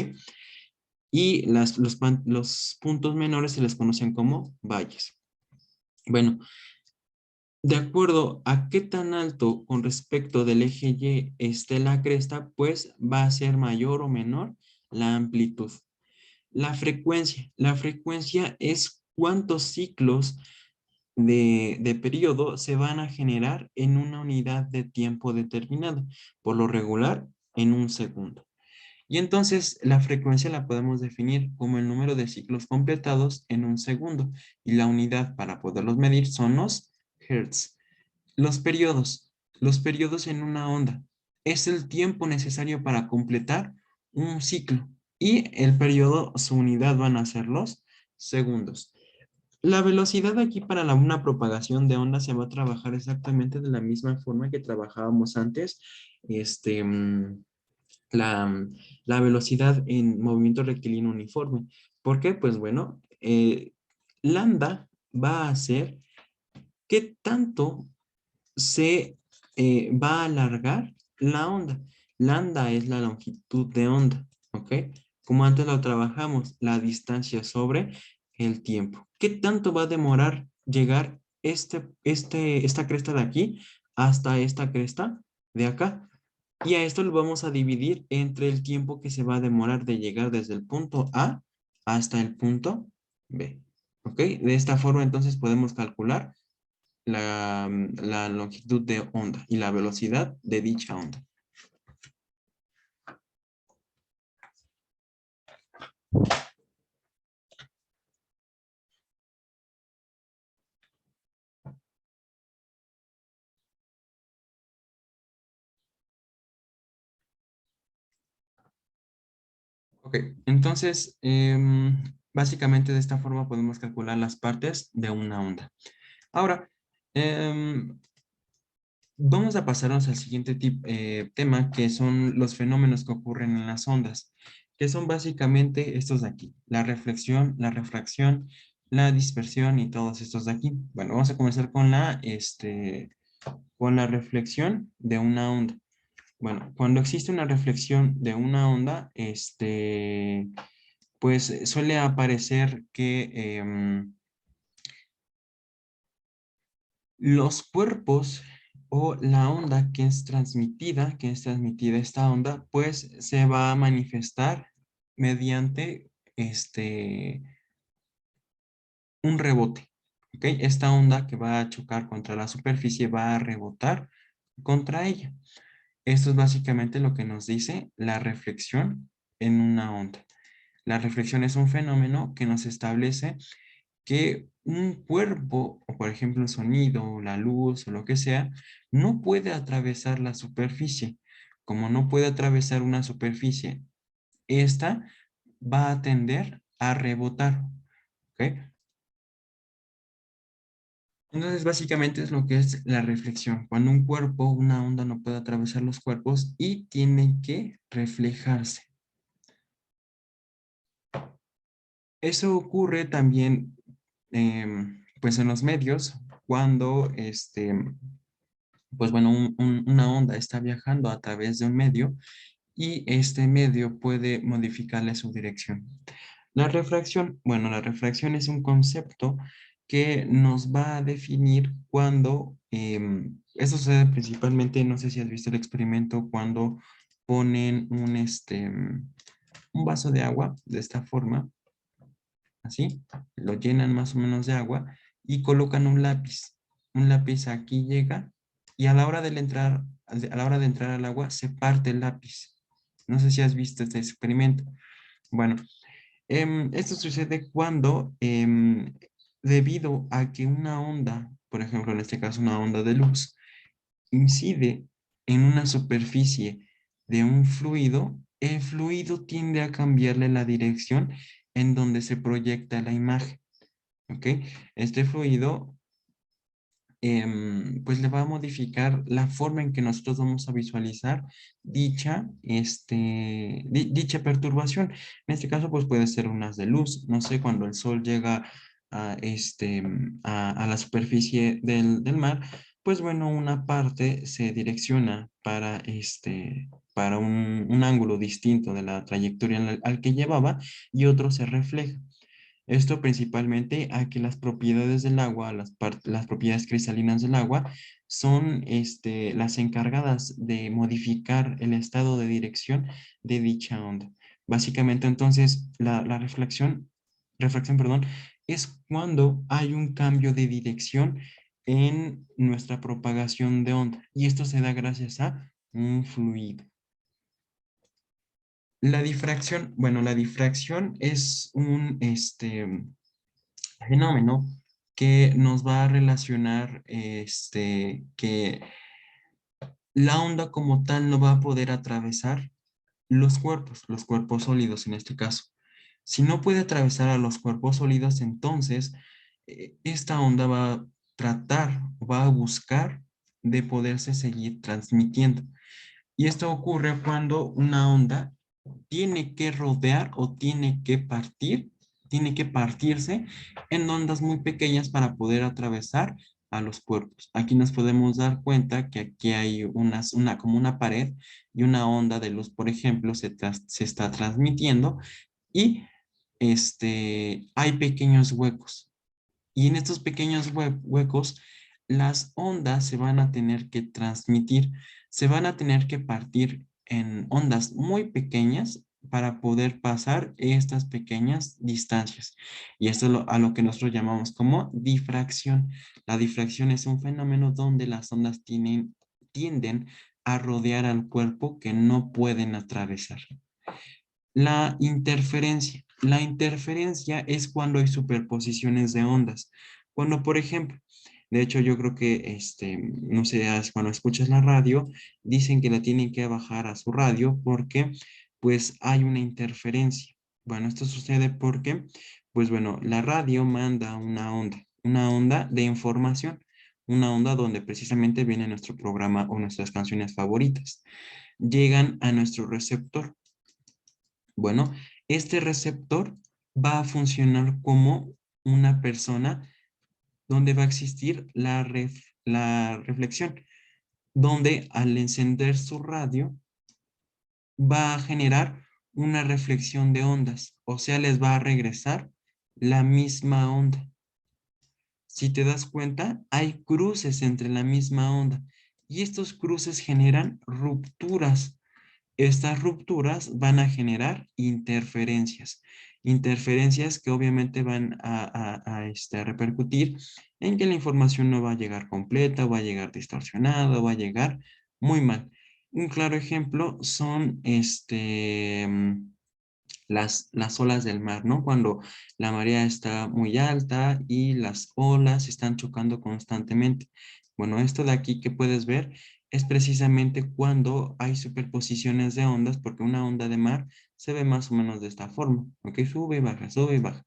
Y los puntos menores se les conocen como valles. Bueno, de acuerdo a qué tan alto con respecto del eje Y esté la cresta, pues va a ser mayor o menor la amplitud. La frecuencia. La frecuencia es cuántos ciclos de periodo se van a generar en una unidad de tiempo determinado, por lo regular en un segundo. Y entonces la frecuencia la podemos definir como el número de ciclos completados en un segundo y la unidad para poderlos medir son los hertz. Los periodos. Los periodos en una onda es el tiempo necesario para completar un ciclo y el periodo, su unidad van a ser los segundos. La velocidad aquí para una propagación de onda se va a trabajar exactamente de la misma forma que trabajábamos antes. Este, mm, la velocidad en movimiento rectilíneo uniforme. ¿Por qué? Pues bueno, lambda va a ser ¿Qué tanto se va a alargar la onda? Lambda es la longitud de onda, ¿ok? Como antes lo trabajamos, la distancia sobre el tiempo. ¿Qué tanto va a demorar llegar esta cresta de aquí hasta esta cresta de acá? Y a esto lo vamos a dividir entre el tiempo que se va a demorar de llegar desde el punto A hasta el punto B. ¿Ok? De esta forma entonces podemos calcular la longitud de onda y la velocidad de dicha onda. Ok, entonces básicamente de esta forma podemos calcular las partes de una onda. Ahora, em, vamos a pasarnos al siguiente tema, que son los fenómenos que ocurren en las ondas, que son básicamente estos de aquí, la reflexión, la refracción, la dispersión y todos estos de aquí. Bueno, vamos a comenzar con con la reflexión de una onda. Bueno, cuando existe una reflexión de una onda, pues suele aparecer que los cuerpos o la onda que es transmitida esta onda, pues se va a manifestar mediante un rebote. ¿Ok? Esta onda que va a chocar contra la superficie va a rebotar contra ella. Esto es básicamente lo que nos dice la reflexión en una onda. La reflexión es un fenómeno que nos establece que un cuerpo, o por ejemplo el sonido, la luz o lo que sea, no puede atravesar la superficie. Como no puede atravesar una superficie, esta va a tender a rebotar. ¿Ok? Entonces, básicamente es lo que es la reflexión. Cuando un cuerpo, una onda no puede atravesar los cuerpos y tiene que reflejarse. Eso ocurre también, pues en los medios, cuando, pues bueno, una onda está viajando a través de un medio y este medio puede modificarle su dirección. La refracción, bueno, la refracción es un concepto que nos va a definir cuando, eso sucede principalmente, no sé si has visto el experimento, cuando ponen un vaso de agua de esta forma, así, lo llenan más o menos de agua y colocan un lápiz. Un lápiz aquí llega y a la hora de entrar, a la hora de entrar al agua se parte el lápiz. No sé si has visto este experimento. Bueno, esto sucede cuando, debido a que una onda, por ejemplo, en este caso una onda de luz, incide en una superficie de un fluido, el fluido tiende a cambiarle la dirección en donde se proyecta la imagen. ¿Ok? Este fluido pues le va a modificar la forma en que nosotros vamos a visualizar dicha perturbación. En este caso, pues puede ser un haz de luz. No sé, cuando el sol llega a la superficie del mar, pues bueno, una parte se direcciona para un ángulo distinto de la trayectoria al que llevaba y otro se refleja. Esto principalmente a que las propiedades del agua, las propiedades cristalinas del agua, son las encargadas de modificar el estado de dirección de dicha onda. Básicamente, entonces, la refracción, perdón, es cuando hay un cambio de dirección en nuestra propagación de onda. Y esto se da gracias a un fluido. La difracción, bueno, la difracción es un fenómeno que nos va a relacionar que la onda como tal no va a poder atravesar los cuerpos sólidos en este caso. Si no puede atravesar a los cuerpos sólidos, entonces esta onda va a tratar, va a buscar de poderse seguir transmitiendo. Y esto ocurre cuando una onda tiene que rodear o tiene que partirse en ondas muy pequeñas para poder atravesar a los cuerpos. Aquí nos podemos dar cuenta que aquí hay como una pared y una onda de luz, por ejemplo, se está transmitiendo y hay pequeños huecos. Y en estos pequeños huecos, las ondas se van a tener que transmitir, se van a tener que partir en ondas muy pequeñas para poder pasar estas pequeñas distancias. Y esto es a lo que nosotros llamamos como difracción. La difracción es un fenómeno donde las ondas tienden a rodear al cuerpo que no pueden atravesar. La interferencia. La interferencia es cuando hay superposiciones de ondas. Cuando, por ejemplo, de hecho yo creo que, no sé, cuando escuchas la radio, dicen que la tienen que bajar a su radio porque, pues, hay una interferencia. Bueno, esto sucede porque, pues, bueno, la radio manda una onda de información, una onda donde precisamente viene nuestro programa o nuestras canciones favoritas. Llegan a nuestro receptor. Bueno, este receptor va a funcionar como una persona donde va a existir la reflexión, donde al encender su radio va a generar una reflexión de ondas, o sea, les va a regresar la misma onda. Si te das cuenta, hay cruces entre la misma onda y estos cruces generan rupturas. Estas rupturas van a generar interferencias. Interferencias que obviamente van a repercutir en que la información no va a llegar completa, va a llegar distorsionada, va a llegar muy mal. Un claro ejemplo son las olas del mar, ¿no? Cuando la marea está muy alta y las olas están chocando constantemente. Bueno, esto de aquí que puedes ver es precisamente cuando hay superposiciones de ondas, porque una onda de mar se ve más o menos de esta forma, ¿ok? Sube y baja, sube y baja.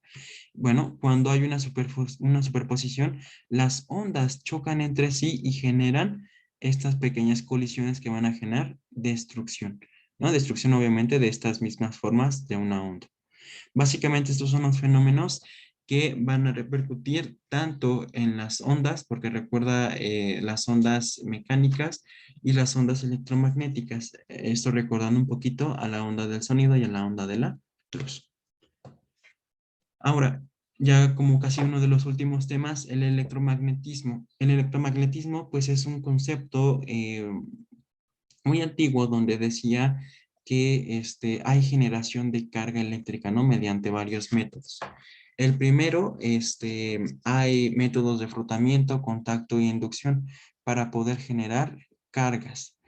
Bueno, cuando hay una superposición, las ondas chocan entre sí y generan estas pequeñas colisiones que van a generar destrucción, ¿no? Destrucción obviamente de estas mismas formas de una onda. Básicamente estos son los fenómenos que van a repercutir tanto en las ondas, porque recuerda las ondas mecánicas y las ondas electromagnéticas. Esto recordando un poquito a la onda del sonido y a la onda de la luz. Ahora, ya como casi uno de los últimos temas, el electromagnetismo. El electromagnetismo pues es un concepto muy antiguo donde decía que hay generación de carga eléctrica, ¿no? Mediante varios métodos. El primero, hay métodos de frotamiento, contacto e inducción para poder generar cargas.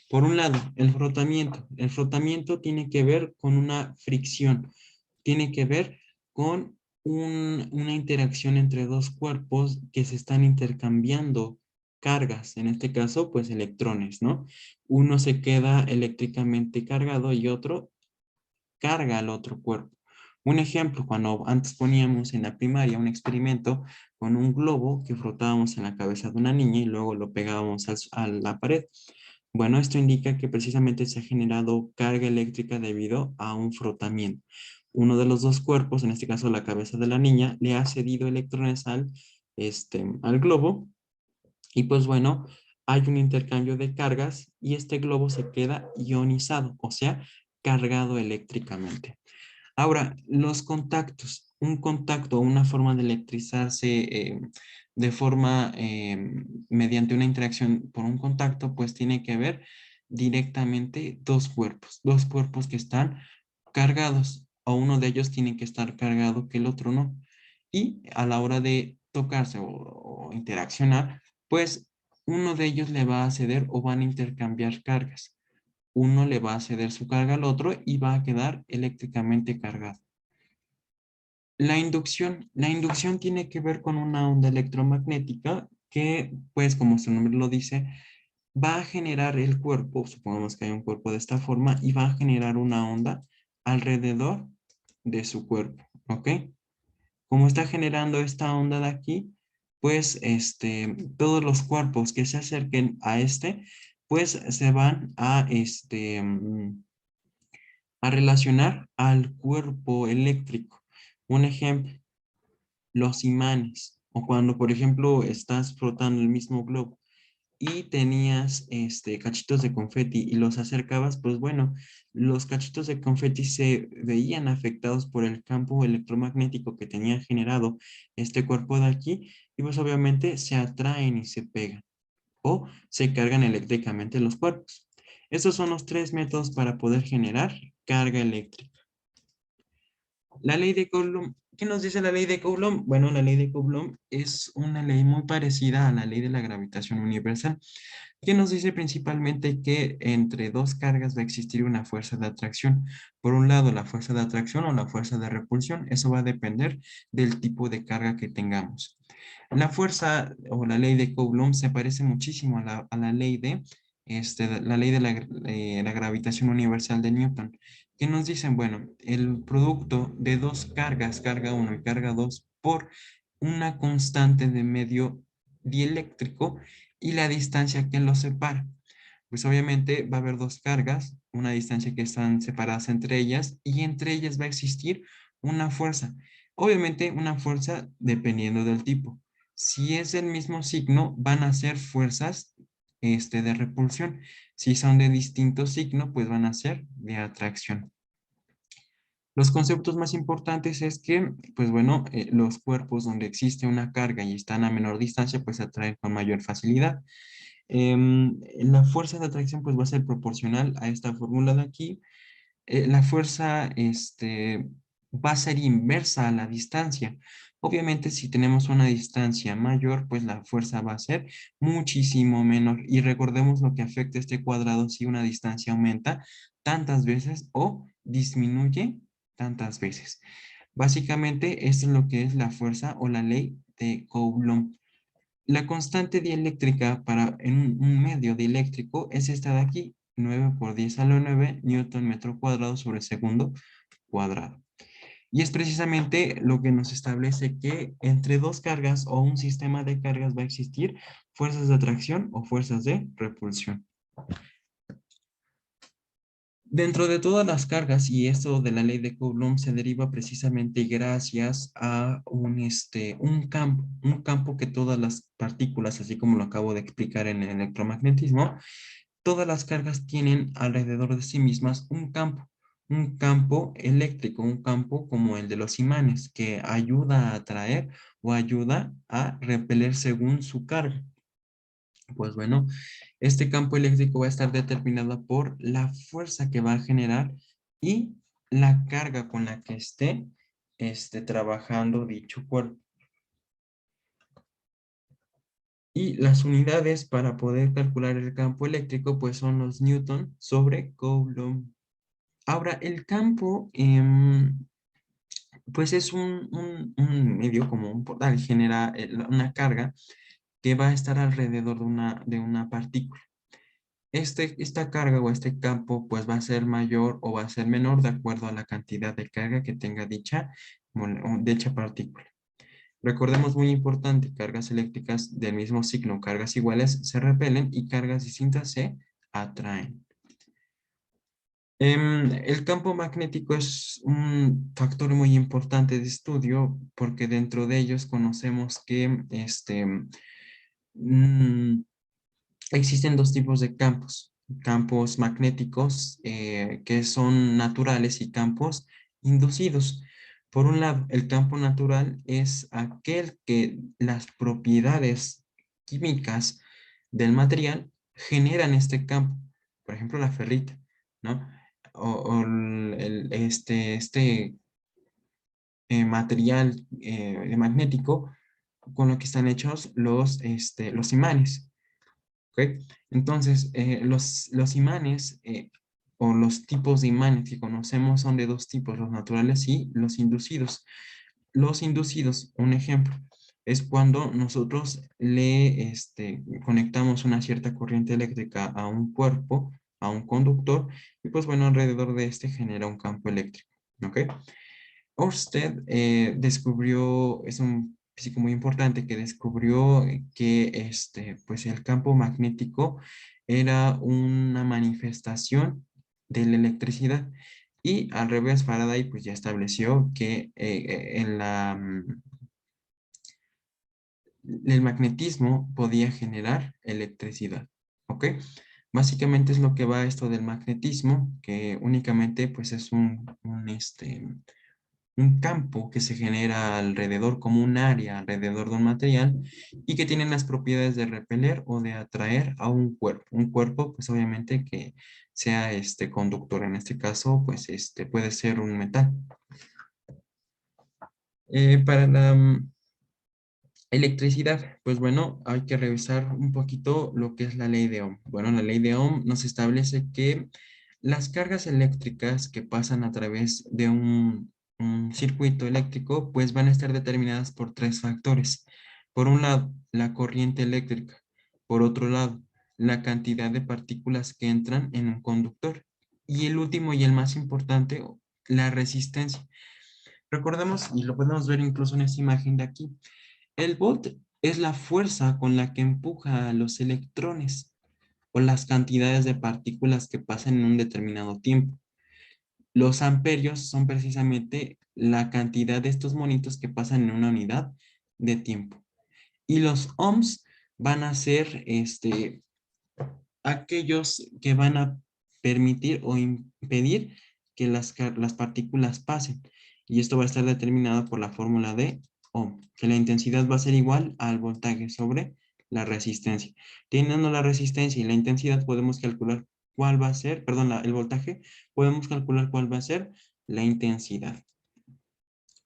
Por un lado, el frotamiento. El frotamiento tiene que ver con una fricción, tiene que ver con una interacción entre dos cuerpos que se están intercambiando cargas, en este caso, pues electrones, ¿no? Uno se queda eléctricamente cargado y otro carga al otro cuerpo. Un ejemplo, cuando antes poníamos en la primaria un experimento con un globo que frotábamos en la cabeza de una niña y luego lo pegábamos a la pared. Bueno, esto indica que precisamente se ha generado carga eléctrica debido a un frotamiento. Uno de los dos cuerpos, en este caso la cabeza de la niña, le ha cedido electrones al globo y pues bueno, hay un intercambio de cargas y este globo se queda ionizado, o sea, cargado eléctricamente. Ahora, los contactos. Un contacto, una forma de electrizarse de forma mediante una interacción por un contacto, pues tiene que ver directamente dos cuerpos que están cargados, o uno de ellos tiene que estar cargado que el otro no. Y a la hora de tocarse o interaccionar, pues uno de ellos le va a ceder o van a intercambiar cargas. Uno le va a ceder su carga al otro y va a quedar eléctricamente cargado. La inducción tiene que ver con una onda electromagnética que, pues como su nombre lo dice, va a generar el cuerpo, supongamos que hay un cuerpo de esta forma, y va a generar una onda alrededor de su cuerpo, ¿ok? Como está generando esta onda de aquí, pues todos los cuerpos que se acerquen a pues se van a relacionar al cuerpo eléctrico. Un ejemplo, los imanes. O cuando, por ejemplo, estás frotando el mismo globo y tenías cachitos de confeti y los acercabas, pues bueno, los cachitos de confeti se veían afectados por el campo electromagnético que tenía generado este cuerpo de aquí y pues obviamente se atraen y se pegan o se cargan eléctricamente los cuerpos. Estos son los tres métodos para poder generar carga eléctrica. La ley de Coulomb, ¿qué nos dice la ley de Coulomb? Bueno, la ley de Coulomb es una ley muy parecida a la ley de la gravitación universal, que nos dice principalmente que entre dos cargas va a existir una fuerza de atracción. Por un lado, la fuerza de atracción o la fuerza de repulsión, eso va a depender del tipo de carga que tengamos. La fuerza o la ley de Coulomb se parece muchísimo a la ley de, la ley de la gravitación universal de Newton, que nos dicen, bueno, el producto de dos cargas, carga 1 y carga 2, por una constante de medio dieléctrico y la distancia que los separa. Pues obviamente va a haber dos cargas, una distancia que están separadas entre ellas y entre ellas va a existir una fuerza. Obviamente una fuerza dependiendo del tipo. Si es del mismo signo, van a ser fuerzas de repulsión. Si son de distinto signo, pues van a ser de atracción. Los conceptos más importantes es que, pues bueno, los cuerpos donde existe una carga y están a menor distancia, pues se atraen con mayor facilidad. La fuerza de atracción pues va a ser proporcional a esta fórmula de aquí. La fuerza va a ser inversa a la distancia. Obviamente si tenemos una distancia mayor, pues la fuerza va a ser muchísimo menor. Y recordemos lo que afecta este cuadrado si una distancia aumenta tantas veces o disminuye tantas veces. Básicamente esto es lo que es la fuerza o la ley de Coulomb. La constante dieléctrica para en un medio dieléctrico es esta de aquí, 9 por 10 a la 9 newton metro cuadrado sobre segundo cuadrado. Y es precisamente lo que nos establece que entre dos cargas o un sistema de cargas va a existir fuerzas de atracción o fuerzas de repulsión. Dentro de todas las cargas, y esto de la ley de Coulomb se deriva precisamente gracias a un campo que todas las partículas, así como lo acabo de explicar en el electromagnetismo, todas las cargas tienen alrededor de sí mismas un campo eléctrico, un campo como el de los imanes, que ayuda a atraer o ayuda a repeler según su carga. Pues bueno, este campo eléctrico va a estar determinado por la fuerza que va a generar y la carga con la que esté trabajando dicho cuerpo. Y las unidades para poder calcular el campo eléctrico pues son los newton sobre coulomb. Ahora, el campo pues es un medio como un portal, genera una carga que va a estar alrededor de una partícula. Esta carga o este campo pues va a ser mayor o va a ser menor de acuerdo a la cantidad de carga que tenga dicha partícula. Recordemos muy importante, cargas eléctricas del mismo signo, cargas iguales se repelen y cargas distintas se atraen. El campo magnético es un factor muy importante de estudio porque dentro de ellos conocemos que mm, existen dos tipos de campos, campos magnéticos que son naturales y campos inducidos. Por un lado, el campo natural es aquel que las propiedades químicas del material generan este campo. Por ejemplo, la ferrita, ¿no? O material magnético con lo que están hechos los imanes. ¿Ok? Entonces, los imanes o los tipos de imanes que conocemos son de dos tipos, los naturales y los inducidos. Los inducidos, un ejemplo, es cuando nosotros le conectamos una cierta corriente eléctrica a un cuerpo, a un conductor, y pues bueno, alrededor de este genera un campo eléctrico. ¿Ok? Ørsted descubrió, es un físico muy importante que descubrió que pues el campo magnético era una manifestación de la electricidad y al revés Faraday pues ya estableció que el magnetismo podía generar electricidad, ¿ok? Básicamente es lo que va esto del magnetismo, que únicamente pues es un campo que se genera alrededor, como un área alrededor de un material y que tiene las propiedades de repeler o de atraer a un cuerpo. Un cuerpo, pues obviamente que sea conductor. En este caso, pues puede ser un metal. Para la electricidad, pues bueno, hay que revisar un poquito lo que es la ley de Ohm. Bueno, la ley de Ohm nos establece que las cargas eléctricas que pasan a través de un circuito eléctrico, pues van a estar determinadas por tres factores. Por un lado, la corriente eléctrica. Por otro lado, la cantidad de partículas que entran en un conductor. Y el último y el más importante, la resistencia. Recordemos, y lo podemos ver incluso en esta imagen de aquí, el volt es la fuerza con la que empuja a los electrones o las cantidades de partículas que pasan en un determinado tiempo. Los amperios son precisamente la cantidad de estos monitos que pasan en una unidad de tiempo. Y los ohms van a ser aquellos que van a permitir o impedir que las partículas pasen. Y esto va a estar determinado por la fórmula de Ohm, que la intensidad va a ser igual al voltaje sobre la resistencia. Teniendo la resistencia y la intensidad, podemos calcular cuál va a ser, perdón, el voltaje, podemos calcular cuál va a ser la intensidad.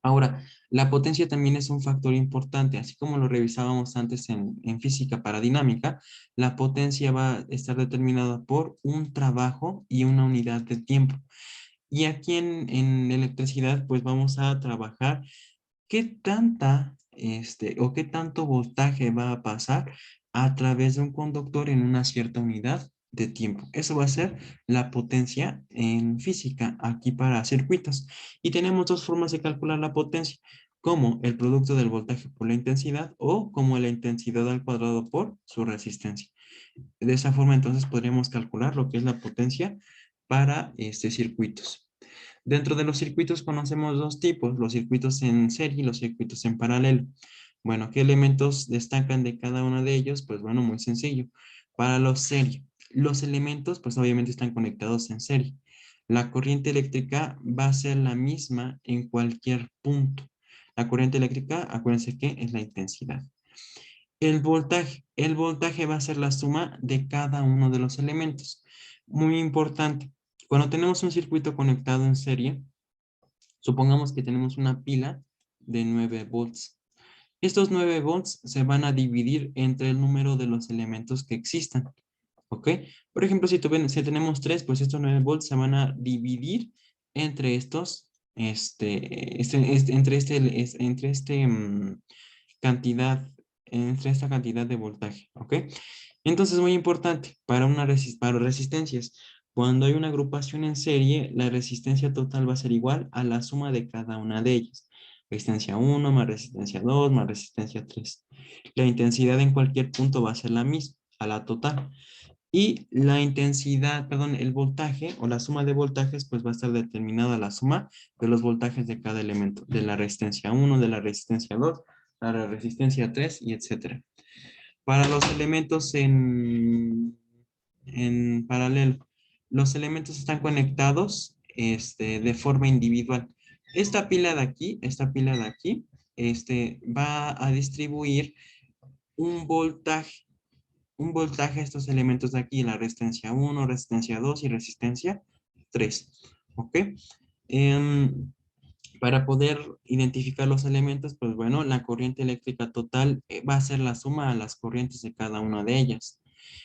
Ahora, la potencia también es un factor importante, así como lo revisábamos antes en física paradinámica, la potencia va a estar determinada por un trabajo y una unidad de tiempo. Y aquí en electricidad, pues vamos a trabajar qué tanta, o qué tanto voltaje va a pasar a través de un conductor en una cierta unidad de tiempo. Eso va a ser la potencia en física aquí para circuitos. Y tenemos dos formas de calcular la potencia, como el producto del voltaje por la intensidad o como la intensidad al cuadrado por su resistencia. De esa forma entonces podríamos calcular lo que es la potencia para circuitos. Dentro de los circuitos conocemos dos tipos, los circuitos en serie y los circuitos en paralelo. Bueno, ¿qué elementos destacan de cada uno de ellos? Pues bueno, muy sencillo. Para los serie, los elementos pues obviamente están conectados en serie. La corriente eléctrica va a ser la misma en cualquier punto. La corriente eléctrica, acuérdense que es la intensidad. El voltaje va a ser la suma de cada uno de los elementos. Muy importante, cuando tenemos un circuito conectado en serie, supongamos que tenemos una pila de 9 volts. Estos 9 volts se van a dividir entre el número de los elementos que existan. ¿Ok? Por ejemplo, si tenemos 3, pues estos 9 volts se van a dividir entre estos, cantidad, entre esta cantidad de voltaje. ¿Ok? Entonces, muy importante para resistencias. Cuando hay una agrupación en serie, la resistencia total va a ser igual a la suma de cada una de ellas. Resistencia 1 más resistencia 2 más resistencia 3. La intensidad en cualquier punto va a ser la misma, a la total. Y la intensidad, perdón, el voltaje o la suma de voltajes, pues va a estar determinada la suma de los voltajes de cada elemento, de la resistencia 1, de la resistencia 2, de la resistencia 3 y etcétera. Para los elementos en paralelo, los elementos están conectados de forma individual. Esta pila de aquí, va a distribuir un voltaje, a estos elementos de aquí, la resistencia 1, resistencia 2 y resistencia 3. ¿Ok? Em, para poder identificar los elementos, pues bueno, la corriente eléctrica total va a ser la suma a las corrientes de cada una de ellas.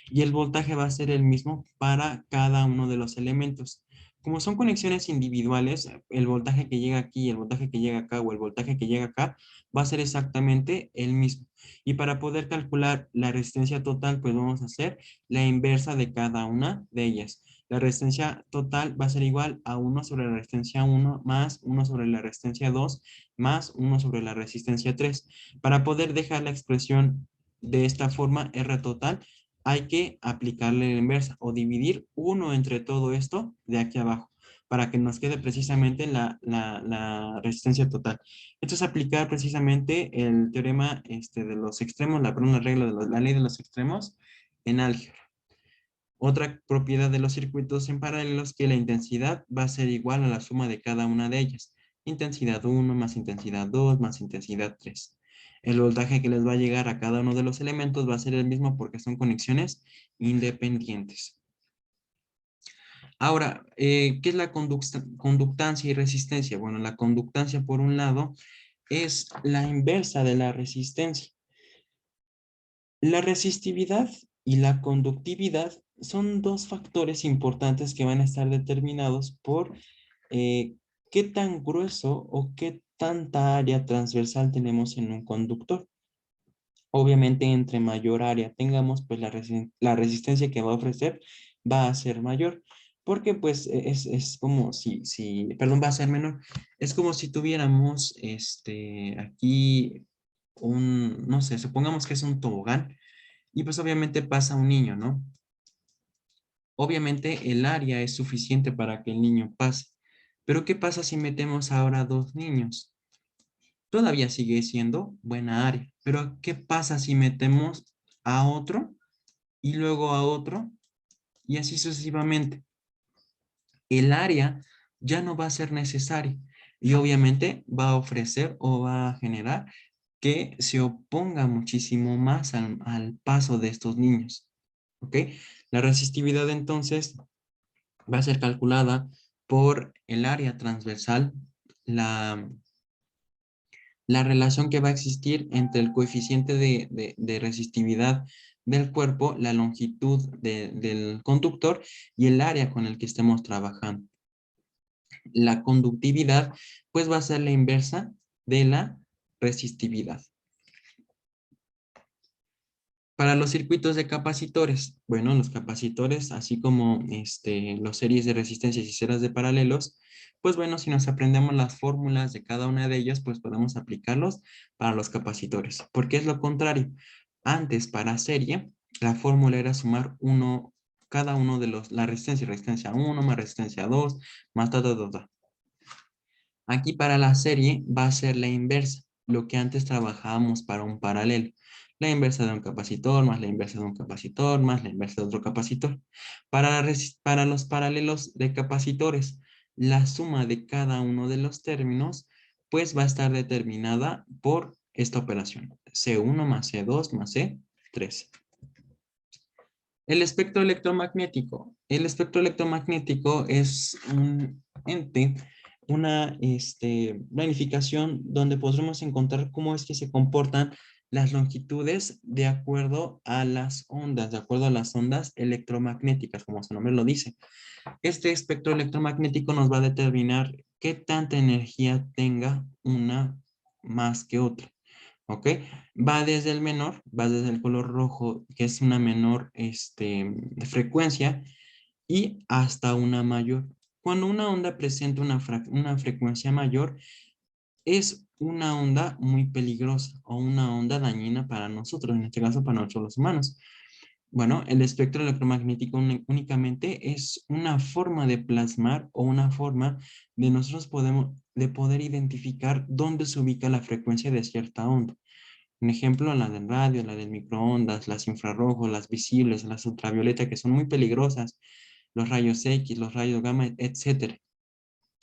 Y el voltaje va a ser el mismo para cada uno de los elementos. Como son conexiones individuales, el voltaje que llega aquí, el voltaje que llega acá o el voltaje que llega acá va a ser exactamente el mismo. Y para poder calcular la resistencia total, pues vamos a hacer la inversa de cada una de ellas. La resistencia total va a ser igual a 1 sobre la resistencia 1 más 1 sobre la resistencia 2 más 1 sobre la resistencia 3. Para poder dejar la expresión de esta forma, R total, hay que aplicarle la inversa o dividir 1 entre todo esto de aquí abajo para que nos quede precisamente la resistencia total. Esto es aplicar precisamente el teorema de los extremos, perdón, la regla de la ley de los extremos en álgebra. Otra propiedad de los circuitos en paralelos que la intensidad va a ser igual a la suma de cada una de ellas. Intensidad 1 más intensidad 2 más intensidad 3. El voltaje que les va a llegar a cada uno de los elementos va a ser el mismo porque son conexiones independientes. Ahora, ¿qué es la conductancia y resistencia? Bueno, la conductancia, por un lado, es la inversa de la resistencia. La resistividad y la conductividad son dos factores importantes que van a estar determinados por qué tan grueso o qué tanta área transversal tenemos en un conductor. Obviamente, entre mayor área tengamos, pues la resistencia que va a ofrecer va a ser mayor, porque pues es como perdón, va a ser menor. Es como si tuviéramos aquí no sé, supongamos que es un tobogán y pues obviamente pasa un niño, ¿no? Obviamente el área es suficiente para que el niño pase, pero ¿qué pasa si metemos ahora dos niños? Todavía sigue siendo buena área, pero ¿qué pasa si metemos a otro y luego a otro y así sucesivamente? El área ya no va a ser necesaria y obviamente va a ofrecer o va a generar que se oponga muchísimo más al paso de estos niños. ¿Ok? La resistividad entonces va a ser calculada por el área transversal, la, la relación que va a existir entre el coeficiente de resistividad del cuerpo, la longitud del conductor y el área con el que estemos trabajando. La conductividad, pues va a ser la inversa de la resistividad. Para los circuitos de capacitores, bueno, los capacitores, así como los series de resistencias y ceras de paralelos, pues bueno, si nos aprendemos las fórmulas de cada una de ellas, pues podemos aplicarlos para los capacitores. Porque es lo contrario. Antes, para serie, la fórmula era sumar cada uno de la resistencia 1 más resistencia 2, más ta. Aquí para la serie va a ser la inversa, lo que antes trabajábamos para un paralelo. La inversa de un capacitor más la inversa de un capacitor más la inversa de otro capacitor. Para los paralelos de capacitores, la suma de cada uno de los términos pues va a estar determinada por esta operación. C1 más C2 más C3. El espectro electromagnético. El espectro electromagnético es un ente, una planificación donde podremos encontrar cómo es que se comportan las longitudes de acuerdo a las ondas, de acuerdo a las ondas electromagnéticas, como su nombre lo dice. Este espectro electromagnético nos va a determinar qué tanta energía tenga una más que otra. ¿Ok? Va desde el menor, va desde el color rojo, que es una menor frecuencia, y hasta una mayor. Cuando una onda presenta una frecuencia mayor, es una onda muy peligrosa o una onda dañina para nosotros, en este caso para nosotros los humanos. Bueno, el espectro electromagnético únicamente es una forma de plasmar o una forma de nosotros de poder identificar dónde se ubica la frecuencia de cierta onda. Un ejemplo, la del radio, la del microondas, las infrarrojos, las visibles, las ultravioleta, que son muy peligrosas, los rayos X, los rayos gamma, etcétera.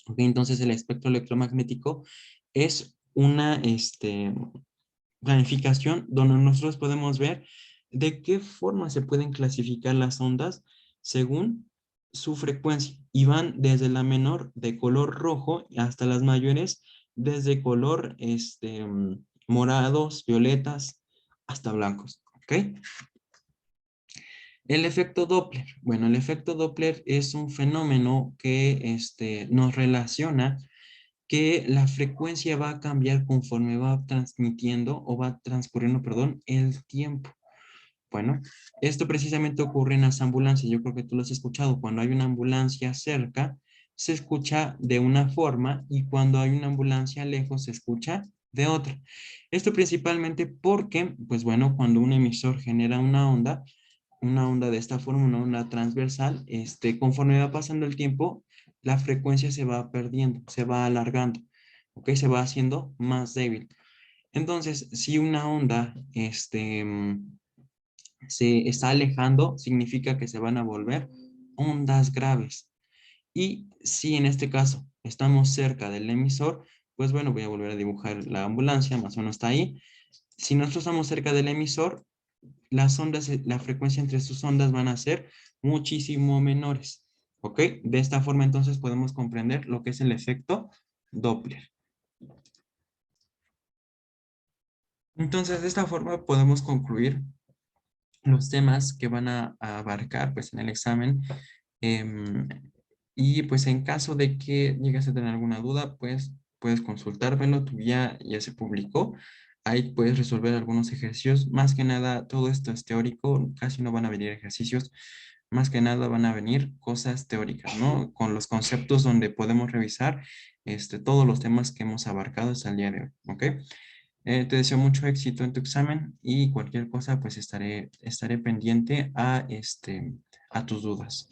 Okay, entonces el espectro electromagnético es una planificación donde nosotros podemos ver de qué forma se pueden clasificar las ondas según su frecuencia. Y van desde la menor de color rojo hasta las mayores desde color morados, violetas, hasta blancos. ¿Ok? El efecto Doppler. Bueno, el efecto Doppler es un fenómeno que nos relaciona que la frecuencia va a cambiar conforme va transmitiendo o va transcurriendo, perdón, el tiempo. Bueno, esto precisamente ocurre en las ambulancias. Yo creo que tú lo has escuchado. Cuando hay una ambulancia cerca, se escucha de una forma y cuando hay una ambulancia lejos, se escucha de otra. Esto principalmente porque, pues bueno, cuando un emisor genera una onda de esta forma, una onda transversal, conforme va pasando el tiempo, la frecuencia se va perdiendo, se va alargando, ¿ok? Se va haciendo más débil. Entonces, si una onda se está alejando, significa que se van a volver ondas graves. Y si en este caso estamos cerca del emisor, pues bueno, voy a volver a dibujar la ambulancia, más o menos está ahí. Si nosotros estamos cerca del emisor, las ondas, la frecuencia entre sus ondas van a ser muchísimo menores. ¿Ok? De esta forma entonces podemos comprender lo que es el efecto Doppler. Entonces de esta forma podemos concluir los temas que van a abarcar pues en el examen. Em, y pues en caso de que llegues a tener alguna duda, pues puedes consultármelo, tu guía ya se publicó. Ahí puedes resolver algunos ejercicios. Más que nada, todo esto es teórico, casi no van a venir ejercicios. Más que nada van a venir cosas teóricas, ¿no? Con los conceptos donde podemos revisar todos los temas que hemos abarcado hasta el día de hoy, ¿ok? Te deseo mucho éxito en tu examen y cualquier cosa, pues estaré pendiente a tus dudas.